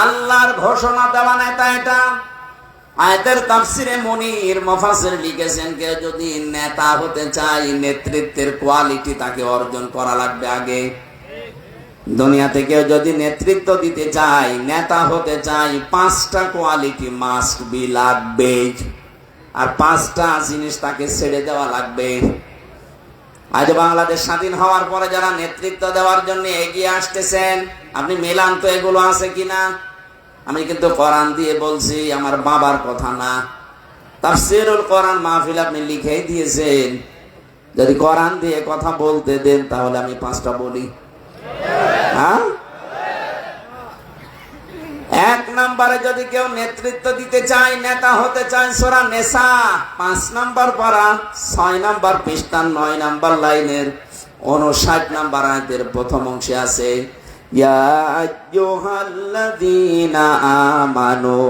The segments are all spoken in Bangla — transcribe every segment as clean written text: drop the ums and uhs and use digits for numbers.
আল্লাহর ঘোষণা দেওয়া নেতা এটা। আয়াতের তাফসিরে মুনির মুফাসসির লিখেছেন, কেউ যদি নেতা হতে চায়, নেতৃত্বের কোয়ালিটি তাকে অর্জন করা লাগবে আগে। দুনিয়াতে কেউ যদি নেতৃত্ব দিতে চায়, নেতা হতে চায়, 5টা কোয়ালিটি মাস্ট বি, লাগবে। আর 5টা জিনিস তাকে ছেড়ে দেওয়া লাগবে। আজ বাংলাদেশ স্বাধীন হওয়ার পরে যারা নেতৃত্ব দেওয়ার জন্য এগিয়ে আসতেছেন, আপনি মেলান তো এগুলো আছে কিনা। আমি কিন্তু কোরআন দিয়ে বলছি, আমার বাবার কথা না। তাফসীরুল কোরআন মাহফিল আপনি লিখেই দিয়েছেন। যদি কোরআন দিয়ে কথা বলতে দেন তাহলে আমি 5টা বলি। হ্যাঁ, 1 নম্বরে যদি কেউ নেতৃত্ব দিতে চায়, নেতা হতে চায়, সূরা নিসা 5 নম্বর পারা 6 নম্বর পৃষ্ঠা 9 নম্বর লাইনের 59 নম্বর আয়াতের প্রথম অংশে আছে, ইয়া আইয়ুহাল্লাযীনা আমানু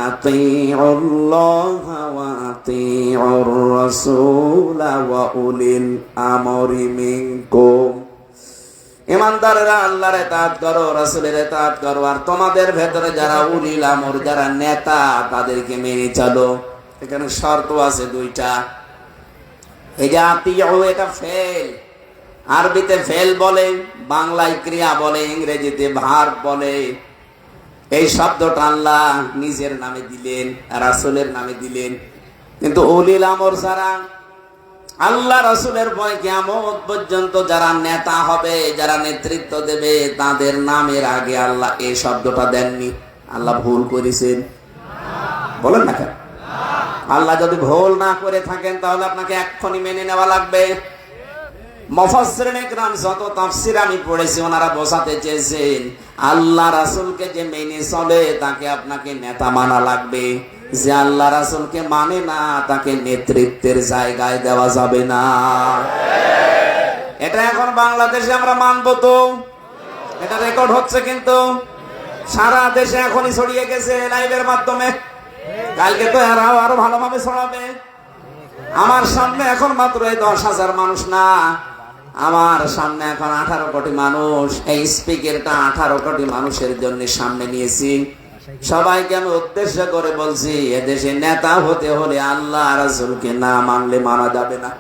আতিউল্লাহা ওয়া আতিউর রাসূলা ওয়া উলিল আমরি মিনকুম। ইমানদারেরা আল্লাহর ইতাআত করো, রাসূলের ইতাআত করো, আর তোমাদের ভেতরে যারা উলিল আমর, যারা নেতা, তাদেরকে মেনে চলো। এখানে শর্ত আছে 2টা। এই যে আতিউ, এটা ফেল, আরবিতে ফেল বলে, বাংলায় ক্রিয়া বলে, ইংরেজিতে ভার্ব বলে। এই শব্দটা আল্লাহ নিজের নামে দিলেন, রাসূলের নামে দিলেন। কিন্তু উলিল আমর যারা, আল্লাহ রাসূলের ভয় কিয়ামত পর্যন্ত যারা নেতা হবে, যারা নেতৃত্ব দেবে, তাদের নামের আগে আল্লাহ এই শব্দটা দেননি। আল্লাহ ভুল করেছেন? বলেন না কেন? আল্লাহ যদি ভুল না করে থাকেন তাহলে আপনাকে এক্ষুনি মেনে নেওয়া লাগবে। মুফাসসিরিনে কিরাম যত তাফসীর আমি পড়েছি, ওনারা বোঝাতে চেয়েছেন আল্লাহ রাসূলকে যে মেনে চলে তাকে আপনাকে নেতা মানা লাগবে। যে আল্লাহ রাসূলকে মানে না তাকে নেতৃত্বের জায়গায় দেওয়া যাবে না। এটা এখন বাংলাদেশে আমরা মানবো তো? এটা রেকর্ড হচ্ছে কিন্তু সারা দেশে এখনই ছড়িয়ে গেছে লাইভের মাধ্যমে। কালকে তো আরো ভালোভাবে ছড়াবে। আমার সামনে এখন মাত্র এই 10,000 মানুষ না, আমার সামনে এখন 18 কোটি মানুষ। এই স্পিকারটা 18 কোটি মানুষের জন্য সামনে নিয়েছি। সবাইকে আমি উদ্দেশ্য করে বলছি, এদেশে নেতা হতে হলে আল্লাহ রাসূলকে না মানলে মানা যাবে না।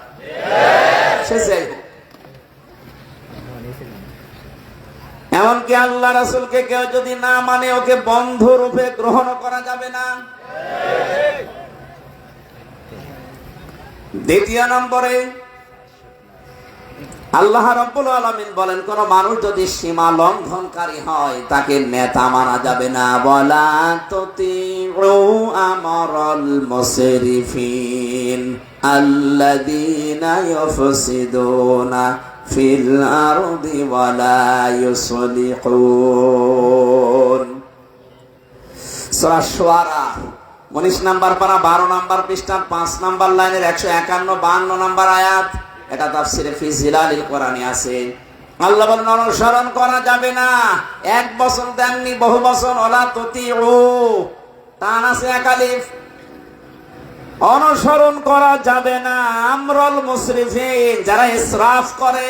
এমনকি আল্লাহ রাসূলকে কেউ যদি না মানে, ওকে বন্ধু রূপে গ্রহণ করা যাবে না। 2 নম্বরে আল্লাহ রাব্বুল আলামিন বলেন, কোন মানুষ যদি সীমা লঙ্ঘনকারী হয় তাকে নেতা মানা যাবে না। ওয়ালা তুতিউ আমরাল মুসরিফিন আল্লাযীনা ইউফসিদুনা ফিল আরদি ওয়ালা ইউসলিহুন। সূরা শুআরা 19 নম্বর পারা 12 নম্বর পৃষ্ঠা 5 নম্বর লাইনের 151-52 নম্বর আয়াত। এটা তাফসীরে ফি জিলালিল কোরআনে আছে। আল্লাহ বলেন অনুসরণ করা যাবে না। 1 বছর দেননি, বহু বছর। ওয়ালা তুতিউ, তান আছে একালিফ। অনুসরণ করা যাবে না আমরুল মুসরিফিন, যারা ইসরাফ করে,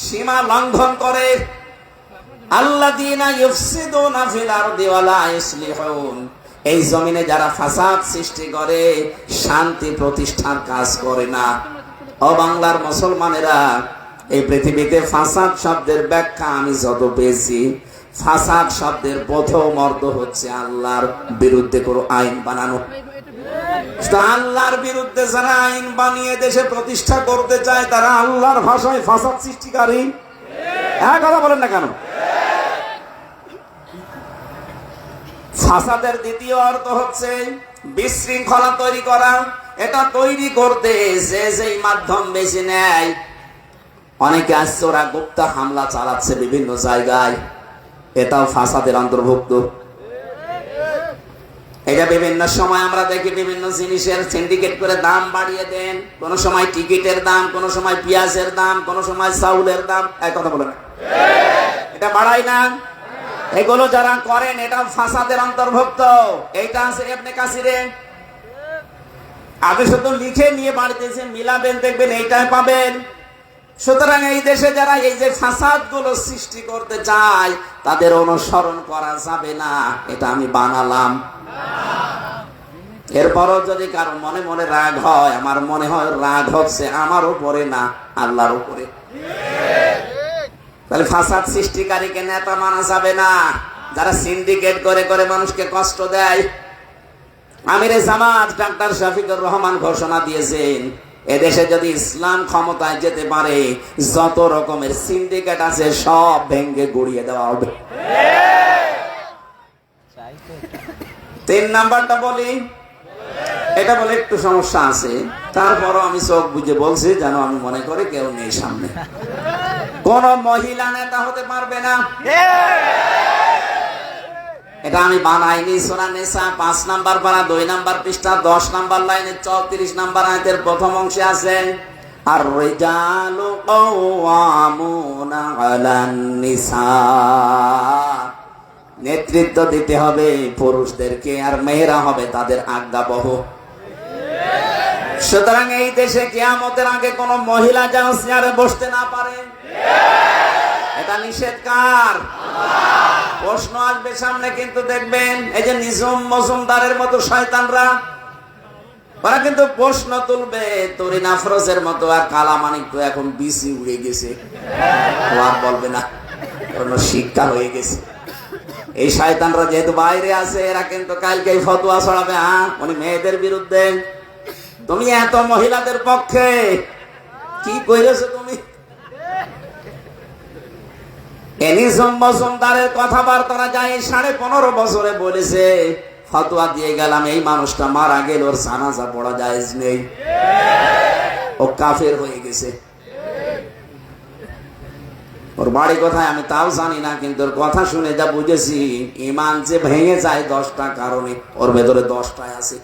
সীমা লঙ্ঘন করে। আল্লাযীনা ইউফসিদুনা ফিল আরদি ওয়ালা ইউসলিহুন, এই জমিনে যারা ফাসাদ সৃষ্টি করে, শান্তি প্রতিষ্ঠার কাজ করে না। ও বাংলার মুসলমানেরা, এই পৃথিবীতে ফাসাদ শব্দের ব্যাখ্যা আমি যত পেয়েছি, ফাসাদ শব্দের প্রথম অর্থ হচ্ছে আল্লাহর বিরুদ্ধে কোনো আইন বানানো। আল্লাহর বিরুদ্ধে যারা আইন বানিয়ে দেশে প্রতিষ্ঠা করতে চায়, তারা আল্লাহর ভাষায় ফাসাদ সৃষ্টিকারী। হ্যাঁ, কথা বলেন না কেন? ফাসাদের দ্বিতীয় অর্থ হচ্ছে বিশৃঙ্খলা তৈরি করা। এটা তৈরি করতে যে যেই মাধ্যম বেছে নেয়। অনেকে আসছে, ওরা গুপ্ত হামলা চালাচ্ছে বিভিন্ন জায়গায়, এটাও ফাসাদের অন্তর্ভুক্ত। এটা বিভিন্ন সময় আমরা দেখি বিভিন্ন জিনিসের সিন্ডিকেট করে দাম বাড়িয়ে দেন। কোন সময় টিকিটের দাম, কোন সময় পেঁয়াজের দাম, কোন সময় চাউলের দাম। এক কথা বলে না, এটা বাড়ায় না। এগুলো যারা করেন এটা ফাসাদের অন্তর্ভুক্ত। এইটা আছে ইবনে কাসিরে। আপনি শুধু লিখে নিয়ে বাড়িতে এসে মিলাবেন, দেখবেন এইটাই পাবেন। সুতরাং এই দেশে যারা এই যে ফাসাদ গুলো সৃষ্টি করতে চায় তাদের অনুসরণ করা যাবে না, এটা আমি বানালাম। এরপরও যদি কারো মনে মনে রাগ হয়, আমার মনে হয় রাগ হচ্ছে আমার উপরে না আল্লাহর উপরে। তাহলে ফাসাদ সৃষ্টিকারীকে নেতা মানা যাবে না, যারা সিন্ডিকেট করে করে মানুষকে কষ্ট দেয়। আমিরে জামাত ডাক্তার শফিকুর রহমান ঘোষণা দিয়েছেন, এদেশে যদি ইসলাম ক্ষমতায় যেতে পারে যত রকমের সিন্ডিকেট আছে সব ভেঙ্গে গুড়িয়ে দেওয়া হবে। 3 নাম্বারটা বলি, এটা বলে একটু সমস্যা আছে, তারপরও আমি চোখ বুঝে বলছি যেন আমি মনে করি কেউ নেই সামনে। কোন মহিলা নেতা হতে পারবে না, এটা আমি বানাইনি। সূরা নিসা 5 নাম্বার পারা 2 নাম্বার পৃষ্ঠা 10 নাম্বার লাইনে 34 নাম্বার আয়াতের প্রথম অংশে আছে, আর রিজালু কাওয়ামুনা আলান নিসা। নেতৃত্ব দিতে হবে পুরুষদেরকে, আর মেয়েরা হবে তাদের আজ্ঞাবহ। সুতরাং এই দেশে কিয়ামতের আগে কোন মহিলা যেন চেয়ারে বসতে না পারে, এটা নিষেধ কার? প্রশ্ন আসবে সামনে, কিন্তু দেখবেন এই যে নিঝুম মজুমদারের মতো শয়তানরা, ওরা কিন্তু প্রশ্ন তুলবে তরিন আফরোজের মতো, আর কালামানিক তো এখন বিসি উড়ে গেছে, আর বলবে না, কোন শিক্ষা হয়ে গেছে। এই শয়তানরা যেহেতু বাইরে আছে, এরা কিন্তু কালকে ফতোয়া ছড়াবে, উনি মেয়েদের বিরুদ্ধে, তুমি এত মহিলাদের পক্ষে কি কইরেছো তুমি? এনিজম মজুমদারের কথাবার্তা যায় 15.5 বছরে বলেছে, ফতোয়া দিয়ে গেলাম এই মানুষটা মারা গেল, ওর জানাজা পড়া জায়েজ নেই, ও কাফের হয়ে গেছে। ওর বাড়ি কোথায় আমি তাও জানি না, কিন্তু ওর কথা শুনে যা বুঝেছি, ইমান যে ভেঙে যায় 10টা কারণে, ওর ভেতরে 10টাই আছে।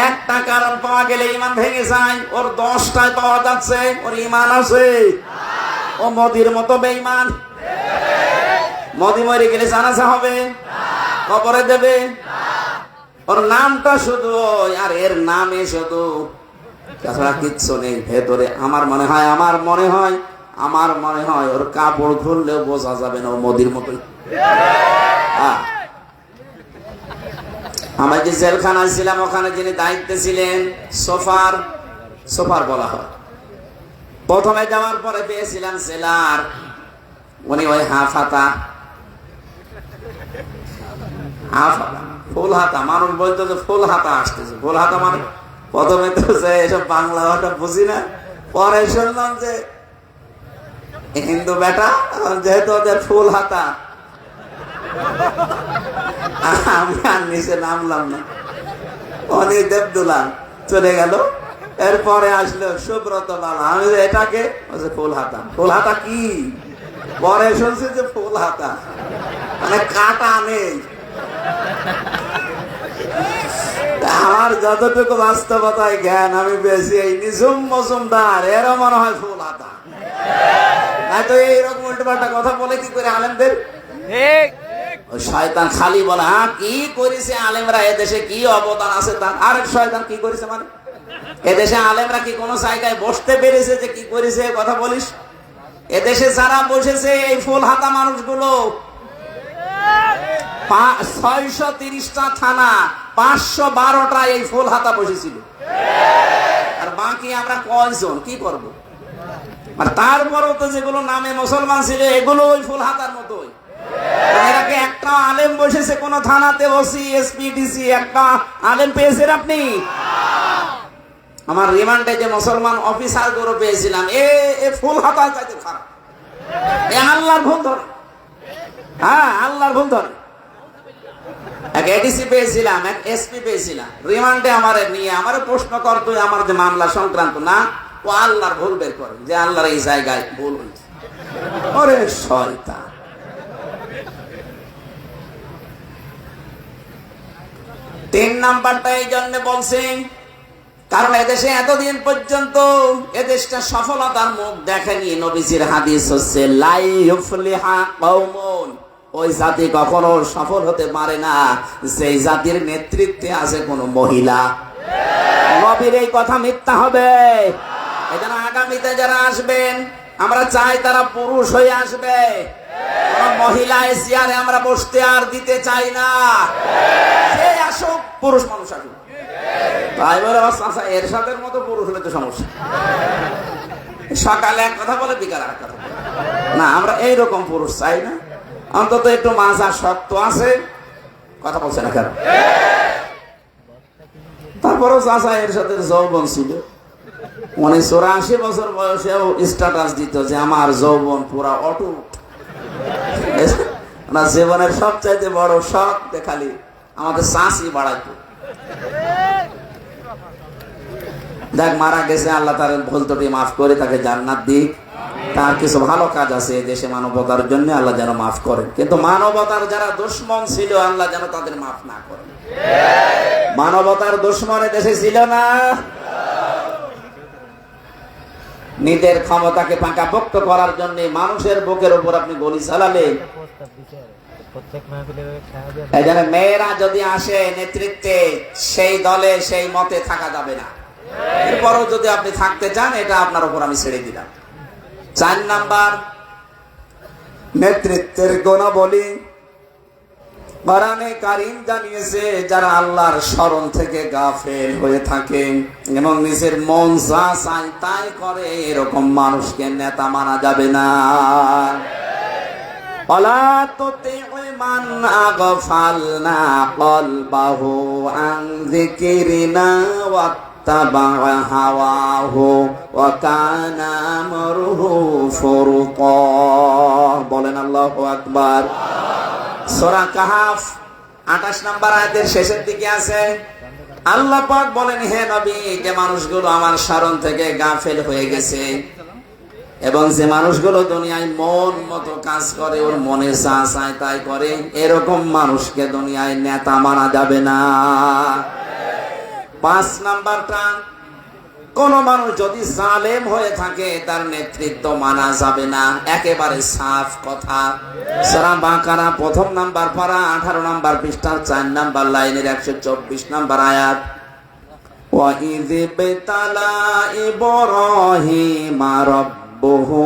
একটা কারণ পাওয়া গেলে ইমান ভেঙে যায়, ওর 10টায় পাওয়া যাচ্ছে, ওর ইমান আছে। ও মোদির মতো বেঈমান। মোদি মরে গেলে জানাজা হবে, কবরে দেবে, ওর নামটা শুধু, আর এর নামে শুধু, তাছাড়া কিচ্ছু নেই ভেতরে। আমার মনে হয় ওর কাপড় খুললেও বোঝা যাবে না ও মোদির মতোই। আমরা যে জেলখানায় ছিলাম, ওখানে যিনি দায়িত্বে ছিলেন, সোফার বলা হয়, প্রথমে যাওয়ার পরে পেয়েছিলাম জেলার, উনি ওই হাফ হাতা ফুল হাতা, মানুষ বলতো যে ফুল হাতা আসতেছে, ফুল হাতা মানে প্রথমে তো এসব বাংলা ভাষা বুঝি না, পরে শুনলাম যে হিন্দু বেটা, যেহেতু ওদের ফুল হাতা, আমি আর নিচে নামলাম না, উনি দেবদুলা চলে গেল। এরপরে আসলো সুব্রত লালা, আমি এটাকে ফুল হাতা, ফুল হাতা কি? পরে শুনছি যে ফুল হাতা মানে কাটা নেই। আমার যতটুকু বাস্তবতায় জ্ঞান আমি পেয়েছি, এই নিঝুম মজুমদার এরও মনে হয় ফুল হাতা, না তো এইরকম উল্টোপাল্টা কথা বলে কি করে আলেমদের? শয়তান খালি বলে কি করেছে আলেমরা, এদেশে কি অবদান আছে তার। আরেক শয়তান কি করেছে মানে, এদেশে আলেমরা কি কোন জায়গায় বসতে পেরেছে যে কি করেছে কথা বলিস? এদেশে যারা বসেছে এই ফুল হাতা মানুষগুলো, 630টা থানা, 512টা এই ফুল হাতা বসেছিল, আর বাকি আমরা কয়জন কি করব? আর তারপরও তো যেগুলো নামে মুসলমান ছিল এগুলো ওই ফুল হাতার মতোই। এরাকে একটা আলেম বসেছে কোন থানাতে, ওসি, এসপি, ডিসি, একটা আলেম পেয়েছেন আপনি? আমার রিমান্ডে যে মুসলমান অফিসার গুলো পেয়েছিলাম, এ ফুল হাতা চাইতে খারাপ, এ আল্লাহর ভুল ধরে, আল্লাহর ভুল ধরে। এক এডিসি পেয়েছিলাম, এক এসপি পেয়েছিলাম, রিমান্ডে আমার নিয়ে আমার প্রশ্ন করতো আমার যে মামলা সংক্রান্ত, না ও আল্লাহর ভুল বের করে যে আল্লাহর এই জায়গায় ভুল হয়েছে। ওরে শয়তান! 3 নাম্বারটা এই জন্য বলছেন, কারণ এদেশে এতদিন পর্যন্ত এদেশটা সফলতার মুখ দেখেনি। নবীজির হাদিস হচ্ছে লা ইউফলিহা কওমুন, ওই জাতি কখনো সফল হতে পারে না সেই জাতির নেতৃত্বে আছে কোন মহিলা। নবীর এই কথা মিথ্যা হবে? এই জন্য আগামীতে যারা আসবেন আমরা চাই তারা পুরুষ হয়ে আসবে, মহিলা চেয়ারে আমরা বসতে আর দিতে চাই না। সে আসুক, পুরুষ মানুষ আসুক। তাই বলে আচ্ছা এরশাদের মতো পুরুষ হলে তো সমস্যা, সকালে এক কথা বলে বিকালে এক কথা বলে না। আমরা এইরকম পুরুষ চাই না, অন্তত একটু মাজা শক্ত আছে। কথা বলছে না কেন? তারপরেও চাচা এর সাথে যৌবন ছিল, 84 বছর বয়সেও স্ট্যাটাস দিত যে আমার যৌবন পুরা অটুট। জীবনের সবচাইতে বড় শখ দেখালি আমাদের চাষি বাড়াইতো। দেখ মারা গেছে, আল্লাহ তার ভুল ত্রুটি মাফ করে তাকে জান্নাত দিক। তার কিছু ভালো কাজ আছে দেশে মানবতার জন্য, আল্লাহ যেন মাফ করেন। কিন্তু মানবতার যারা দুশ্মন ছিল আল্লাহ যেন তাদের মাফ না করেন। মানবতার দুশ্মনে দেশে ছিল না। নিজের ক্ষমতাকে পাকাপোক্ত করার জন্য মানুষের বুকের উপর আপনি গুলি চালালেন। এই জন্য মেয়েরা যদি আসে নেতৃত্বে, সেই দলে সেই মতে থাকা যাবে না। এরপরও যদি আপনি থাকতে চান, এটা আপনার উপর আমি ছেড়ে দিলাম। 4 নাম্বার, নেতৃত্বের গুণাবলী। কোরআনে কারীম জানিয়েছে যারা আল্লাহর স্মরণ থেকে গাফেল হয়ে থাকে এবং নিজের মন যা চায় তাই করে, এরকম মানুষকে নেতা মানা যাবে না। ওয়ালা তুতিউ মান আগফালনা কলবাহু আন যিকরিনা ওয়াত্তাবা হাওয়াহু ওয়া কানা আমরুহু ফুরতা। বলেন আল্লাহু আকবার। সূরা কাহফ 28 নম্বর আয়াতের শেষের দিকে আছে, আল্লাহ পাক বলেন, হে নবী, যে মানুষগুলো আমার স্মরণ থেকে গাফেল হয়ে গেছে এবং যে মানুষগুলো দুনিয়ায় মন মতো কাজ করে, ওর মনে যা চায় তাই করে, এরকম মানুষকে দুনিয়ায় নেতা মানা যাবে না। 5 নাম্বারটা, কোন মানুষ যদি জালেম হয়ে থাকে তার নেতৃত্ব মানা যাবে না, একেবারে সাফ কথা। সূরা বাকারা 1 নাম্বার পারা 18 নাম্বার পৃষ্ঠার 4 নাম্বার লাইনের 124 নাম্বার আয়াত। ওয়া ইয বিতালা ইব্রাহিমা রাব্বুহু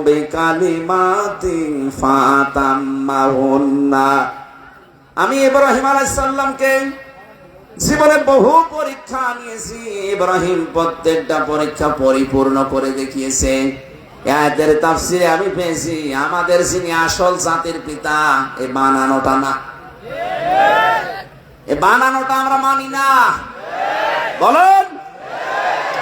বিকালিমাতিন ফাতাম্মাহুন্না। আমি ইব্রাহিম আলাইহিস সালামকে জীবনে বহু পরীক্ষা নিয়েছি, ইব্রাহিম প্রত্যেকটা পরীক্ষা পরিপূর্ণ করে দেখিয়েছে। আয়াতের তাফসীরে আমি পেয়েছি, আমাদের যিনি আসল জাতির পিতা, এই বানানোটা না, এই বানানোটা আমরা মানি না। বলুন,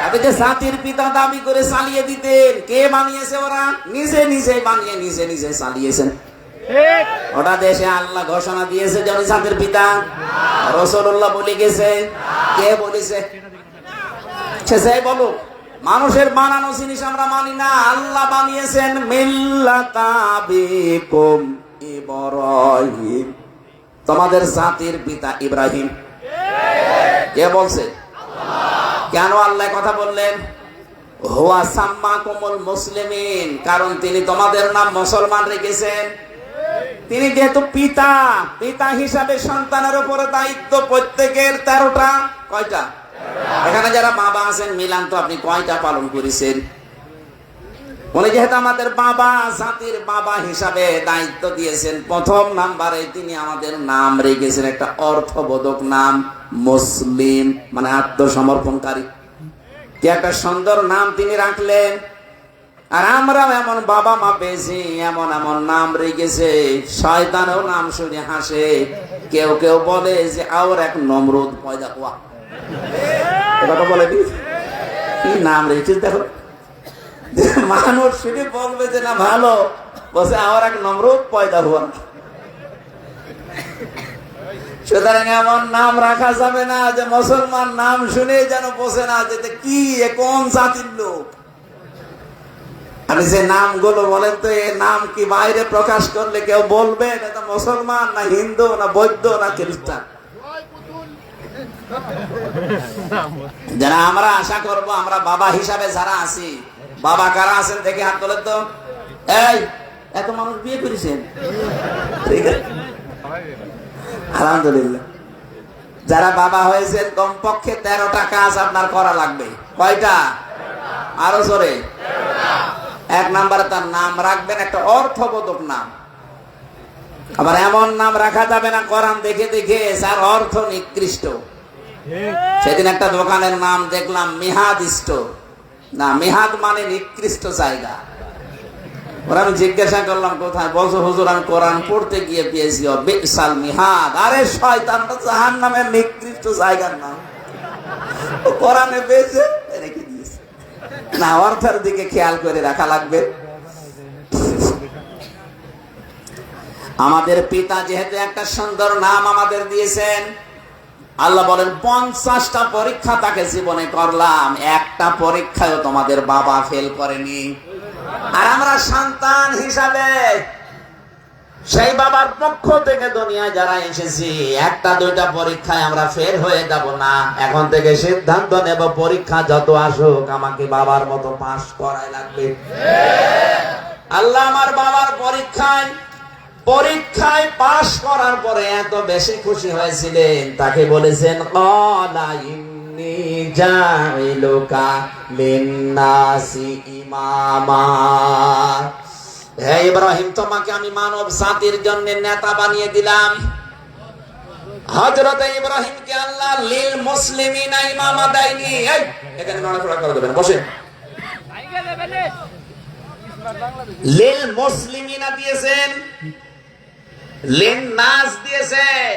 আপনি যে জাতির পিতা দাবি করে চালিয়ে দিতেন, কে বানিয়েছে? ওরা নিজে বানিয়ে নিজে চালিয়েছেন। ওটা দেশে আল্লাহ ঘোষণা দিয়েছে যে জাতির পিতা, রাসূলুল্লাহ বলে গেছে। কে বলেছে? সে বলুক। মানুষের বানানো জিনিস আমরা মানি না, আল্লাহ বানিয়েছেন। মিল্লাতা আবিকুম ইব্রাহিম, তোমাদের জাতির পিতা ইব্রাহিম। কে বলছে? কেন আল্লাহ কথা বললেন? হুয়া সাম্মাকুমুল মুসলিমিন, কারণ তিনি তোমাদের নাম মুসলমান রেখেছেন। তিনি যেহেতু পিতা হিসাবে সন্তানের উপরে দায়িত্ব প্রত্যেকের 13টা। কয়টা? এখানে যারা বাবা আছেন মিলান তো, আপনি কয়টা পালন করেছেন? উনি যেহেতু আমাদের বাবা, জাতির বাবা হিসাবে দায়িত্ব দিয়েছেন, 1 নাম্বারে তিনি আমাদের নাম রেখেছেন একটা অর্থবোধক নাম, মুসলিম, মানে আত্মসমর্পণকারী। কি একটা সুন্দর নাম তিনি রাখলেন। আর আমরাও এমন বাবা মা পেয়েছি, এমন নাম রেখেছে, শয়তানেও নাম শুনে হাসে। কেউ বলে যে আর এক নমরুদ পয়দা হওয়া। কথা বলে কি নাম রেখেছিস? দেখো, মানুষ শুনে বলবে যে না ভালো, বসে আর এক নমরুদ পয়দা হওয়া। সুতরাং এমন নাম রাখা যাবে না যে মুসলমান নাম শুনে যেন বসে না যেতে কি কোন জাতির লোক। আপনি যে নামগুলো বলেন তো, এই নাম কি বাইরে প্রকাশ করলে কেউ বলবে এটা মুসলমান না হিন্দু না বৌদ্ধ না খ্রিস্টান? যারা আমরা আশা করব, আমরা বাবা হিসাবে যারা আছি, বাবা কারা আছেন দেখে হাত তোলেন তো। এই এত মানুষ বিয়ে করেছেন, ঠিক আছে, আলহামদুলিল্লাহ। যারা বাবা হয়েছেন কমপক্ষে 13টা কাজ আপনার করা লাগবে। কয়টা? আরো জোরে। 1 নম্বরে তার নাম রাখবেন একটা অর্থবোধক নাম। আবার এমন নাম রাখা যাবে না কোরআন দেখে দেখে যার অর্থ নিকৃষ্ট। সেদিন একটা দোকানের নাম দেখলাম মিহাদ স্টোর। না, মিহাদ মানে নিকৃষ্ট জায়গা। ওরা আমি জিজ্ঞাসা করলাম কোথায়, বলছো হুজুর আমি কোরআন পড়তে গিয়ে পেয়েছি বিসাল মিহাদ। আরে শয়তান, জাহান্নামের নিকৃষ্ট জায়গার নাম কোরআনে পেয়েছে, রেখে দিয়েছে। না, অর্থের দিকে খেয়াল করে রাখা লাগবে। আমাদের পিতা যেহেতু একটা সুন্দর নাম আমাদের দিয়েছেন, আল্লাহ বলেন 50টা পরীক্ষা তাকে জীবনে করলাম, একটা পরীক্ষায়ও তোমাদের বাবা ফেল করেনি। আর আমরা সন্তান হিসাবে সেই বাবার পক্ষ থেকে দুনিয়ায় যারা এসেছি, একটা দুইটা পরীক্ষায় আমরা ফেল হয়ে যাব না। এখন থেকে সিদ্ধান্ত নেব, পরীক্ষা যত আসুক আমাকে বাবার মতো পাস করাই লাগবে। আল্লাহ আমার বাবার পরীক্ষায় পাস করার পরে এত বেশি খুশি হয়েছিলেন, তাকে বলেছেন ক্বালা ইন্নী জাইলুকা লিন্নাসি ইমামা। হে ইব্রাহিম, তোমাকে আমি মানব জাতির জন্য নেতা বানিয়ে দিলাম। হযরত ইব্রাহিমকে আল্লাহ লিল মুসলিমিনা ইমামা দেয়নি। এখানে নড়াচড়া করে দেবেন, বসেন। লিল মুসলিমিনা দিয়েছেন, লিন নাস দিয়েছেন।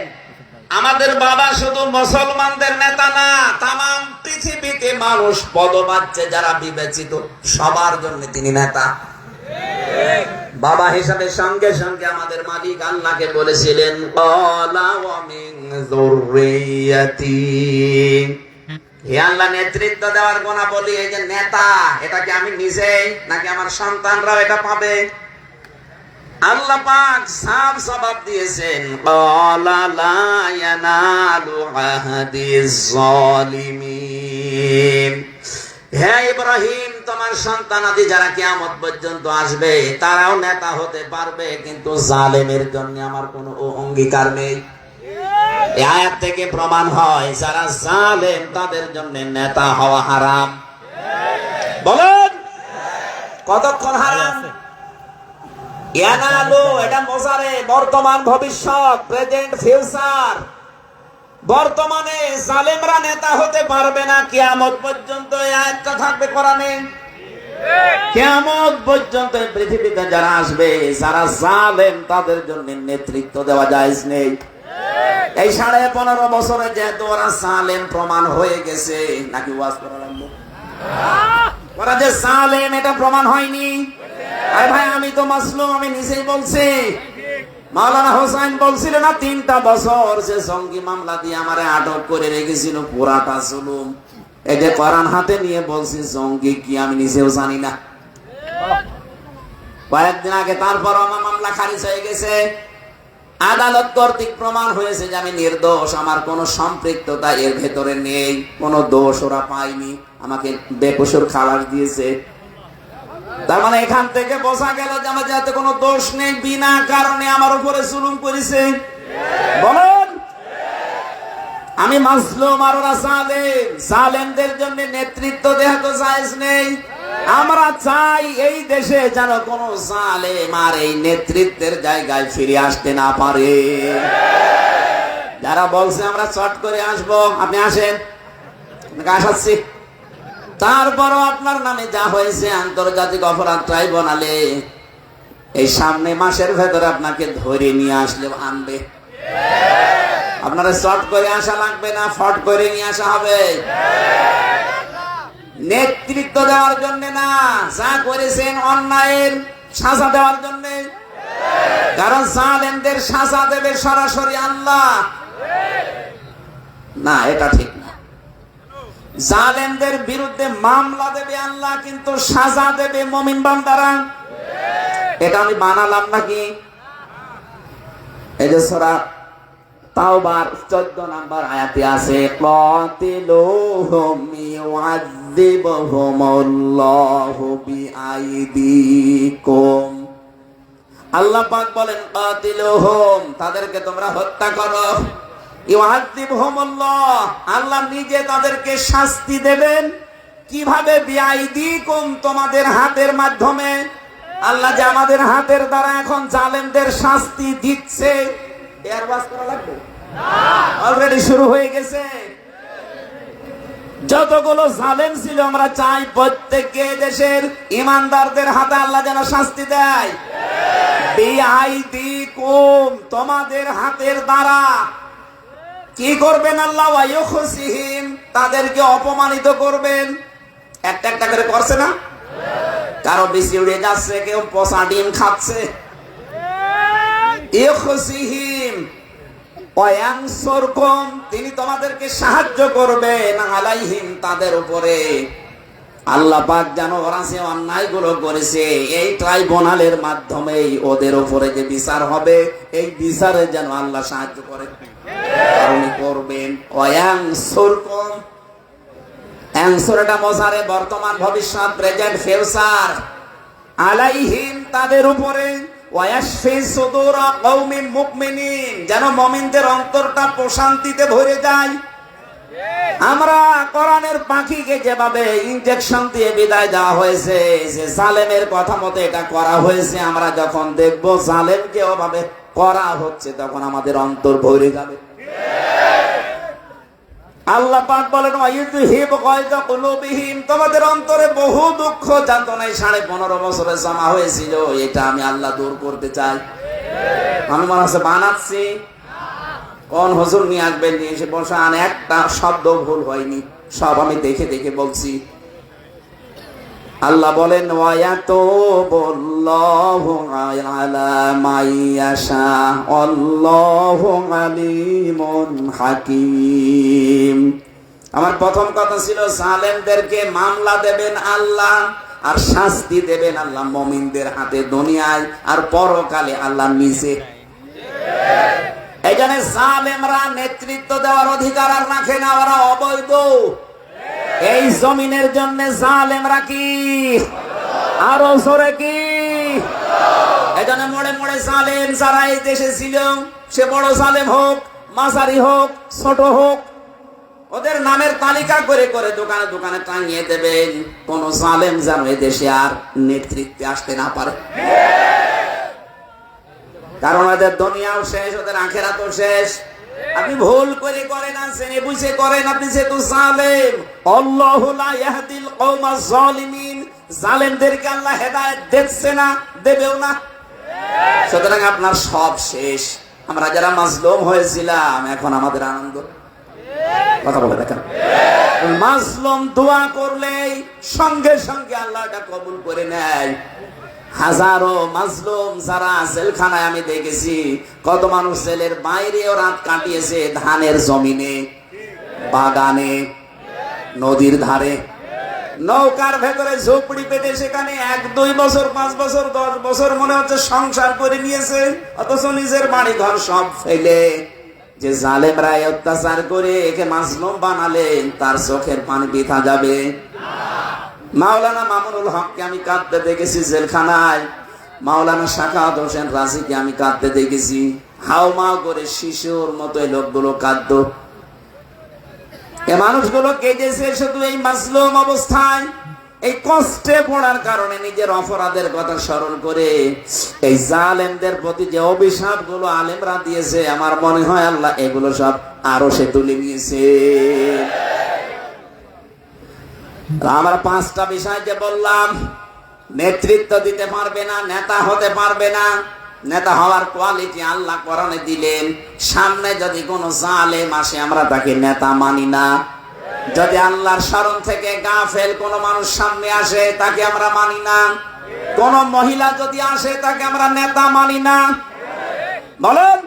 আমাদের বাবা শুধু মুসলমানদের নেতা না, তামাম পৃথিবীতে মানুষ পদবাচ্চে যারা বিবেচিত সবার জন্য তিনি নেতা। বাবা হিসাবে সঙ্গে সঙ্গে আমাদের মালিক আল্লাহকে বলেছিলেন ক্বালা ওয়া মিন যুররিয়াতি। হে আল্লাহ, নেতৃত্ব দেওয়ার গুণা বলি, এই যে নেতা, এটা কি আমি নিজেই নাকি আমার সন্তানরাও এটা পাবে? আল্লাহ পাক সাফ জবাব দিয়েছেন ক্বালা লা ইয়ানালু আহদিজ জালিমিন। হে ইব্রাহিম, তোমার সন্তানাদি যারা কিয়ামত পর্যন্ত আসবে তারাও নেতা হতে পারবে, কিন্তু জালেমের জন্য আমার কোনো অঙ্গীকার নেই। এই আয়াত থেকে প্রমাণ হয় যারা জালেম তাদের জন্য নেতা হওয়া হারাম। বলেন কতক্ষণ হারাম? ইয়ানালু এটা মোজারে, বর্তমান ভবিষ্যৎ, প্রেজেন্ট ফিউচার। বর্তমানে জালেমরা নেতা হতে পারবে না কিয়ামত পর্যন্ত। এই আয়াতটা থাকবে কোরআনে। কিয়ামত পর্যন্ত পৃথিবীতে যারা আসবে যারা জালেম তাদের জন্য নেতৃত্ব দেওয়া জায়েজ নেই। এই 15.5 বছরে যেহেতু ওরা জালেম প্রমাণ হয়ে গেছে, নাকি ওয়াজ করা লাগবে? ওরা যে জালেম এটা প্রমাণ হয়নি। আরে ভাই, আমি তো মাসলুম, আমি নিজেই বলছি। মাওলানা হোসেন বলছিল না 3টা বছর যে জঙ্গি মামলা দিয়ে আমারে আটক করে রেখেছিল, পুরাটা জুলুম। এই যে কোরআন হাতে নিয়ে বলছি জঙ্গি কি আমি নিজেও জানি না। কয়েকদিন আগে তারপর আমার মামলা খারিজ হয়ে গেছে। আদালত কর্তৃক প্রমাণ হয়েছে যে আমি নির্দোষ, আমার কোনো সম্পৃক্ততা এর ভেতরে নেই, কোনো দোষ ওরা পায়নি, আমাকে বেকসুর খালাস দিয়েছে। তার মানে এখান থেকে বোঝা গেল যে আমার যাতে কোনো দোষ নেই, বিনা কারণে আমার উপরে জুলুম করেছে। বলেন আমি মাজলুম আর ওরা জালেম। জালেমদের জন্য নেতৃত্ব দেওয়া তো জায়েজ নেই। আমরা চাই এই দেশে যেন কোনো জালেম আর এই নেতৃত্বের জায়গায় ফিরে আসতে না পারে। যারা বলছে আমরা চট করে আসবো, আপনি আসেন, আসাচ্ছি। তারপরও আপনার নামে যা হয়েছে আন্তর্জাতিক অপরাধ ট্রাইব্যুনালে এই সামনে মাসের ভেতরে আপনাকে ধরে নিয়ে আসলে আনবে। আপনারা চট করে আসা লাগবে না, ফট করে নিয়ে আসা হবে। নেতৃত্ব দেওয়ার জন্য না, যা করেছেন অন্যায়ের সাজা দেওয়ার জন্য। কারণ জালেমদের সাজা দেবে সরাসরি আল্লাহ না, এটা ঠিক না। জালেমদের বিরুদ্ধে মামলা দেবে আল্লাহ, কিন্তু সাজা দেবে মুমিন বান্দারা। এটা আমি বানালাম নাকি? এই যে সূরা তাওবার 14 নম্বর আয়াতে আছে কাতিলুহুম ইউআযিবুহুমুল্লাহু বিআইদিকুম। আল্লাহ পাক বলেন কাতিলুহুম, তাদেরকে তোমরা হত্যা করো। ইউআযিবুহুমুল্লাহ, আল্লাহ নিজে তাদেরকে শাস্তি দেবেন। কিভাবে বিআইদিকুম, তোমাদের হাতের মাধ্যমে। আল্লাহ যে আমাদের হাতের দ্বারা এখন জালেমদের শাস্তি দিচ্ছে, এর বাস করা লাগবে? অলরেডি শুরু হয়ে গেছে। যতগুলো জালেম ছিল আমরা চাই প্রত্যেককে দেশের ইমানদারদের হাতে আল্লাহ যেন শাস্তি দেয়। বিআইদিকুম, তোমাদের হাতের দ্বারা। কি করবেন আল্লাহ? ওয়ায়ুখসিহিম, তাদেরকে অপমানিত করবেন। একটা একটা করে করছে না? কারো বেশি উড়ে যাচ্ছে, কেউ পচা ডিম খাচ্ছে। ইখসিহিম ওয়ায়ানসুরকুম, তিনি তোমাদেরকে সাহায্য করবেন আলাইহিম, তাদের উপরে। আল্লাহ পাক যেন ওরা যে অন্যায়গুলো করেছে এই ট্রাইব্যুনালের মাধ্যমেই ওদের উপরে যে বিচার হবে, এই বিচারে যেন আল্লাহ সাহায্য করে, আপনি করবেন। ওয়ায়ানসুরকুম, অ্যানসার এটা মজারে বর্তমান ভবিষ্যৎ, প্রেজেন্ট ফিউচার। আলাইহিম, তাদের উপরে। ওয়ায়াশফি সুদুর কওমিন মুমিনিন, যেন মুমিনদের অন্তরটা প্রশান্তিতে ভরে যায়। আমরা কোরআনের পাখিকে যেভাবে ইনজেকশন দিয়ে বিদায় দেওয়া হয়েছে, যে জালেমের কথা মতো এটা করা হয়েছে, আমরা যখন দেখবো জালেমকে ওভাবে করা হচ্ছে, তখন আমাদের অন্তর ভরে যাবে। আল্লাহ পাক বলেন ওয়াইযহিব গায়যা কুলুবিহিম, তোমাদের অন্তরে বহু দুঃখ যন্ত্রণায় 15.5 বছরে জমা হয়েছিল, এটা আমি আল্লাহ দূর করতে চাই। আমি মনে হচ্ছে বানাচ্ছি, কোন হুজুর নিয়ে আসবেন, নিয়ে এসে বসান, একটা শব্দ ভুল হয়নি, সব আমি দেখে দেখে বলছি। আল্লাহ বলেন ওয়ায়াতুবুল্লাহু আলা মাইয়াশা আল্লাহু আলিমুন হাকীম। আমার প্রথম কথা ছিল জালেমদেরকে মামলা দেবেন আল্লাহ, আর শাস্তি দেবেন আল্লাহ মুমিনদের হাতে, দুনিয়ায় আর পরকালে আল্লাহ নিজে। এখানে জালেমরা নেতৃত্ব দেওয়ার অধিকার আর রাখে না, ওরা অবৈধ। এই জমিনের জন্য জালেমরা কি আরো জোরে কি? এজন্য মোড়ে মোড়ে জালেম যারা এই দেশে ছিল, সে বড় জালেম হোক, মাঝারি হোক, ছোট হোক, ওদের নামের তালিকা করে করে দোকানে দোকানে টাঙিয়ে দেবেন। কোন জালেম যেন এই দেশে আর নেতৃত্বে আসতে না পারে, কারণ ওদের দুনিয়াও শেষ, ওদের আখিরাতও শেষ। আপনি ভুল করে করেন, জেনে বুঝে করেন, আপনি যেহেতু জালেম। আল্লাহু লা ইয়াহদিল কওমাজ জালিমিন, জালেমদেরকে আল্লাহ হেদায়েত দিচ্ছে না, দেবেও না। সুতরাং আপনার সব শেষ। আমরা যারা মাজলুম হয়েছিলাম, এখন আমাদের আনন্দ। কথা বলে দেখেন, মাজলুম দোয়া করলেই সঙ্গে সঙ্গে আল্লাহ এটা কবুল করে নেয়। হাজারো মাজলুম যারা জেলখানায় আমি দেখেছি, কত মানুষ জেলের বাইরেও রাত কাটিয়েছে, ধানের জমিনে, বাগানে, নদীর ধারে, নৌকার ভেতরে ঝোপড়ি পেটে, সেখানে 1-2 বছর, 5 বছর, 10 বছর মনে হচ্ছে সংসার করে নিয়েছে, অথচ নিজের বাড়ি ঘর সব ফেলে। যে জালেমরা অত্যাচার করে একে মাজলুম বানালেন, তার চোখের পানি বৃথা যাবে? মাওলানা মামুনুল হককে আমি কাঁদতে দেখেছি জেলখানায়, মাওলানা শাখাওয়াত হোসেন রাজিকে আমি কাঁদতে দেখেছি। হাউমাউ করে শিশুর মতো এই লোকগুলো কাঁদতো। এই মানুষগুলো কেঁদেছে শুধু এই মাজলুম অবস্থায়, এই কষ্টে পড়ার কারণে, নিজের অপরাধের কথা স্মরণ করে। এই জালেমদের প্রতি যে অভিশাপ গুলো আলেমরা দিয়েছে, আমার মনে হয় আল্লাহ এগুলো সব আরো সে তুলে নিয়েছে। আমরা 5টা বিষয় যে বললাম, নেতৃত্ব দিতে পারবে না, নেতা হতে পারবে না। নেতা হওয়ার কোয়ালিটি আল্লাহ কোরআনে দিলেন। সামনে যদি কোনো জালেম আসে, আমরা তাকে নেতা মানি না। যদি আল্লাহর শরণ থেকে গাফেল কোনো মানুষ সামনে আসে, তাকে আমরা মানি না। কোন মহিলা যদি আসে, তাকে আমরা নেতা মানি না। বলেন,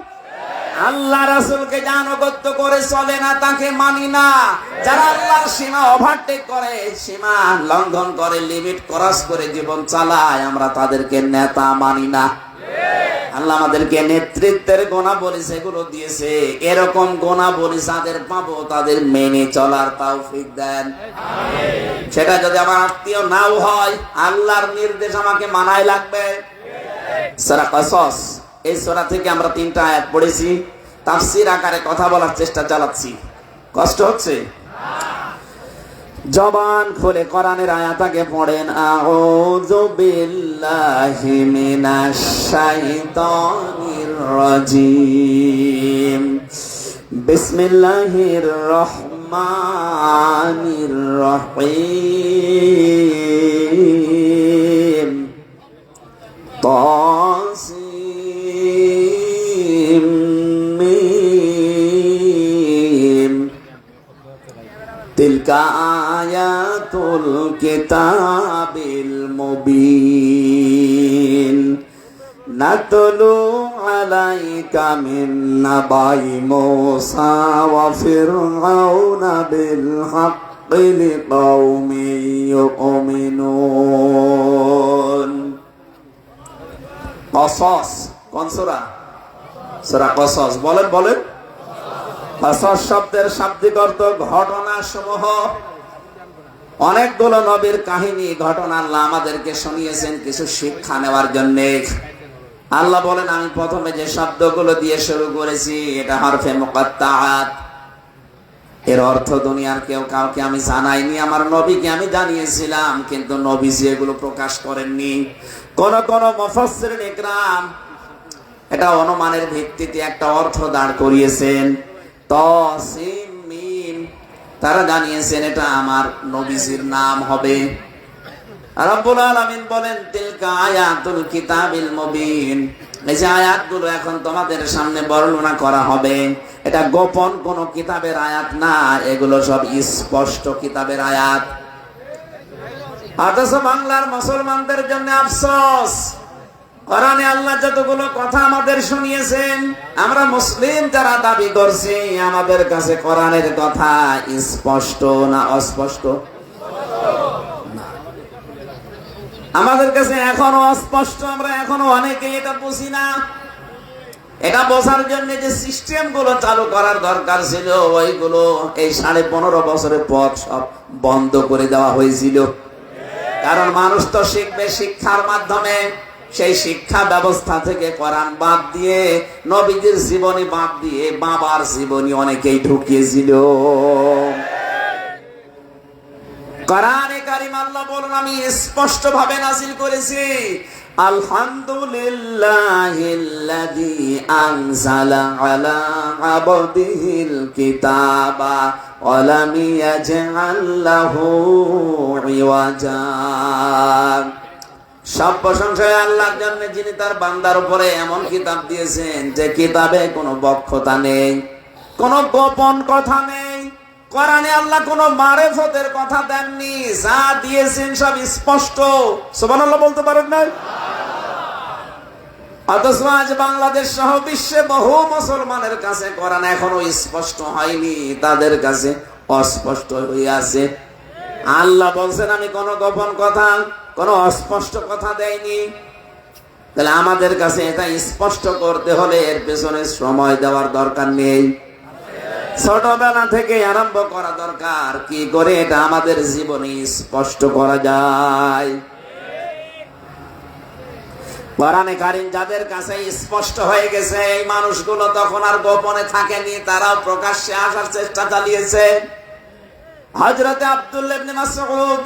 আল্লাহ রাসূলকে জানগত করে চলে না, তাকে মানি না। যারা আল্লাহর সীমা ওভারটেক করে, সীমা লঙ্ঘন করে, লিমিট ক্রস করে জীবন চালায়, আমরা তাদেরকে নেতা মানি না। আল্লাহ আমাদেরকে নেতৃত্বের গুণাবলী সেগুলো দিয়েছে, এরকম গুণাবলী যাদের পাবো তাদের মেনে চলার তৌফিক দেন। সেটা যদি আমার আত্মীয় নাও হয়, আল্লাহর নির্দেশ আমাকে মানাই লাগবে। সূরা কসস, এই সূরা থেকে আমরা 3টা আয়াত পড়েছি, তাফসীর আকারে কথা বলার চেষ্টা চালাচ্ছি। কষ্ট হচ্ছে? জবান খুলে কোরআনের আয়াতকে পড়েন, আউযু বিল্লাহি মিনাশ শাইতানির রাজিম, বিসমিল্লাহির রহমানির রহিম, তাসিম মিম, তিলকা আয়াতুল কিতাবিল মুবিন, নাতলু আলাইকা মিন নাবাই মূসা ওয়া ফিরআউনা বিল হাক্কি লিকাওমিন ইউমিনুন। কসস কোন সূরা? সূরা কসস। বলেন বলেন। কসস শব্দের শাব্দিক অর্থ ঘটনা সমূহ। অনেকগুলো নবীর কাহিনী ঘটনা আল্লাহ আমাদেরকে শুনিয়েছেন কিছু শিক্ষা নেওয়ার জন্য। আল্লাহ বলেন, আমি প্রথমে যে শব্দগুলো দিয়ে শুরু করেছি এটা হরফে মুকাত্তাআত। এর অর্থ দুনিয়ার কেউ কাউকে আমি জানাইনি, আমার নবীকে আমি জানিয়েছিলাম, কিন্তু নবীজি এগুলো প্রকাশ করেননি। কোন কোন মুফাসসিরিন ইকরাম এটা অনুমানের ভিত্তিতে একটা অর্থ দাঁড় করিয়েছেন। তাসিম মিম, তারা জানিয়েছেন এটা আমার নবীজির নাম হবে। রব্বুল আলামিন বলেন, তিলকা আয়াতুল কিতাবিল মুবিন, এই যে আয়াতগুলো এখন তোমাদের সামনে বর্ণনা করা হবে, এটা গোপন কোন কিতাবের আয়াত না, এগুলো সব স্পষ্ট কিতাবের আয়াত। অথচ বাংলার মুসলমানদের জন্য আফসোস, কোরআনে আল্লাহ যতগুলো কথা আমাদের শুনিয়েছেন, আমরা মুসলিম যারা দাবি করছি, আমাদের কাছে কোরআনের কথা স্পষ্ট না অস্পষ্ট? আমাদের কাছে এখনো অস্পষ্ট, আমরা এখনো অনেকে এটা বুঝি না। এটা বোঝার জন্য যে সিস্টেম গুলো চালু করার দরকার ছিল, ওইগুলো এই 15.5 বছরের পর সব বন্ধ করে দেওয়া হয়েছিল। কারণ মানুষ তো শিখবে শিক্ষার মাধ্যমে, সেই শিক্ষা ব্যবস্থা থেকে কোরআন বাদ দিয়ে, নবীদের জীবনী বাদ দিয়ে, বাবার জীবনী অনেকেই ঢুকিয়েছিল। কোরআনে কারীম আল্লাহ বলেন, আমি স্পষ্ট ভাবে নাযিল করেছি, আলহামদুলিল্লাহিল্লাযী আনজালা আলা আবদিহিল কিতাবা ওয়া লাম ইয়াজআল লাহু ইওয়াজা। সব প্রশংসা আল্লাহর জন্য, যিনি তার বান্দার উপরে এমন কিতাব দিয়েছেন যে কিতাবে কোনো বক্রতা নেই, কোনো গোপন কথা নেই। কোরআনে আল্লাহ কোনো মারেফতের কথা দেননি, যা দিয়েছেন সব স্পষ্ট। সুবহানাল্লাহ বলতে পারেন না? অথচ আজ বাংলাদেশ সহ বিশ্বে বহু মুসলমানের কাছে কোরআন এখনো স্পষ্ট হয়নি, তাদের কাছে অস্পষ্ট হয়ে আছে। আল্লাহ বলছেন, আমি কোনো গোপন কথা, কোনো অস্পষ্ট কথা দেয়নি। তাহলে আমাদের কাছে এটা স্পষ্ট করতে হলে এর পেছনে সময় দেওয়ার দরকার নেই, ছোটবেলা থেকে আরম্ভ করা দরকার, কি করে এটা আমাদের জীবনে স্পষ্ট করা যায়। কোরআনে কারীম যাদের কাছে স্পষ্ট হয়ে গেছে, এই মানুষগুলো তখন আর গোপনে থাকেনি, তারাও প্রকাশ্যে আসার চেষ্টা চালিয়েছে। হযরতে আব্দুল্লাহ ইবনে মাসউদ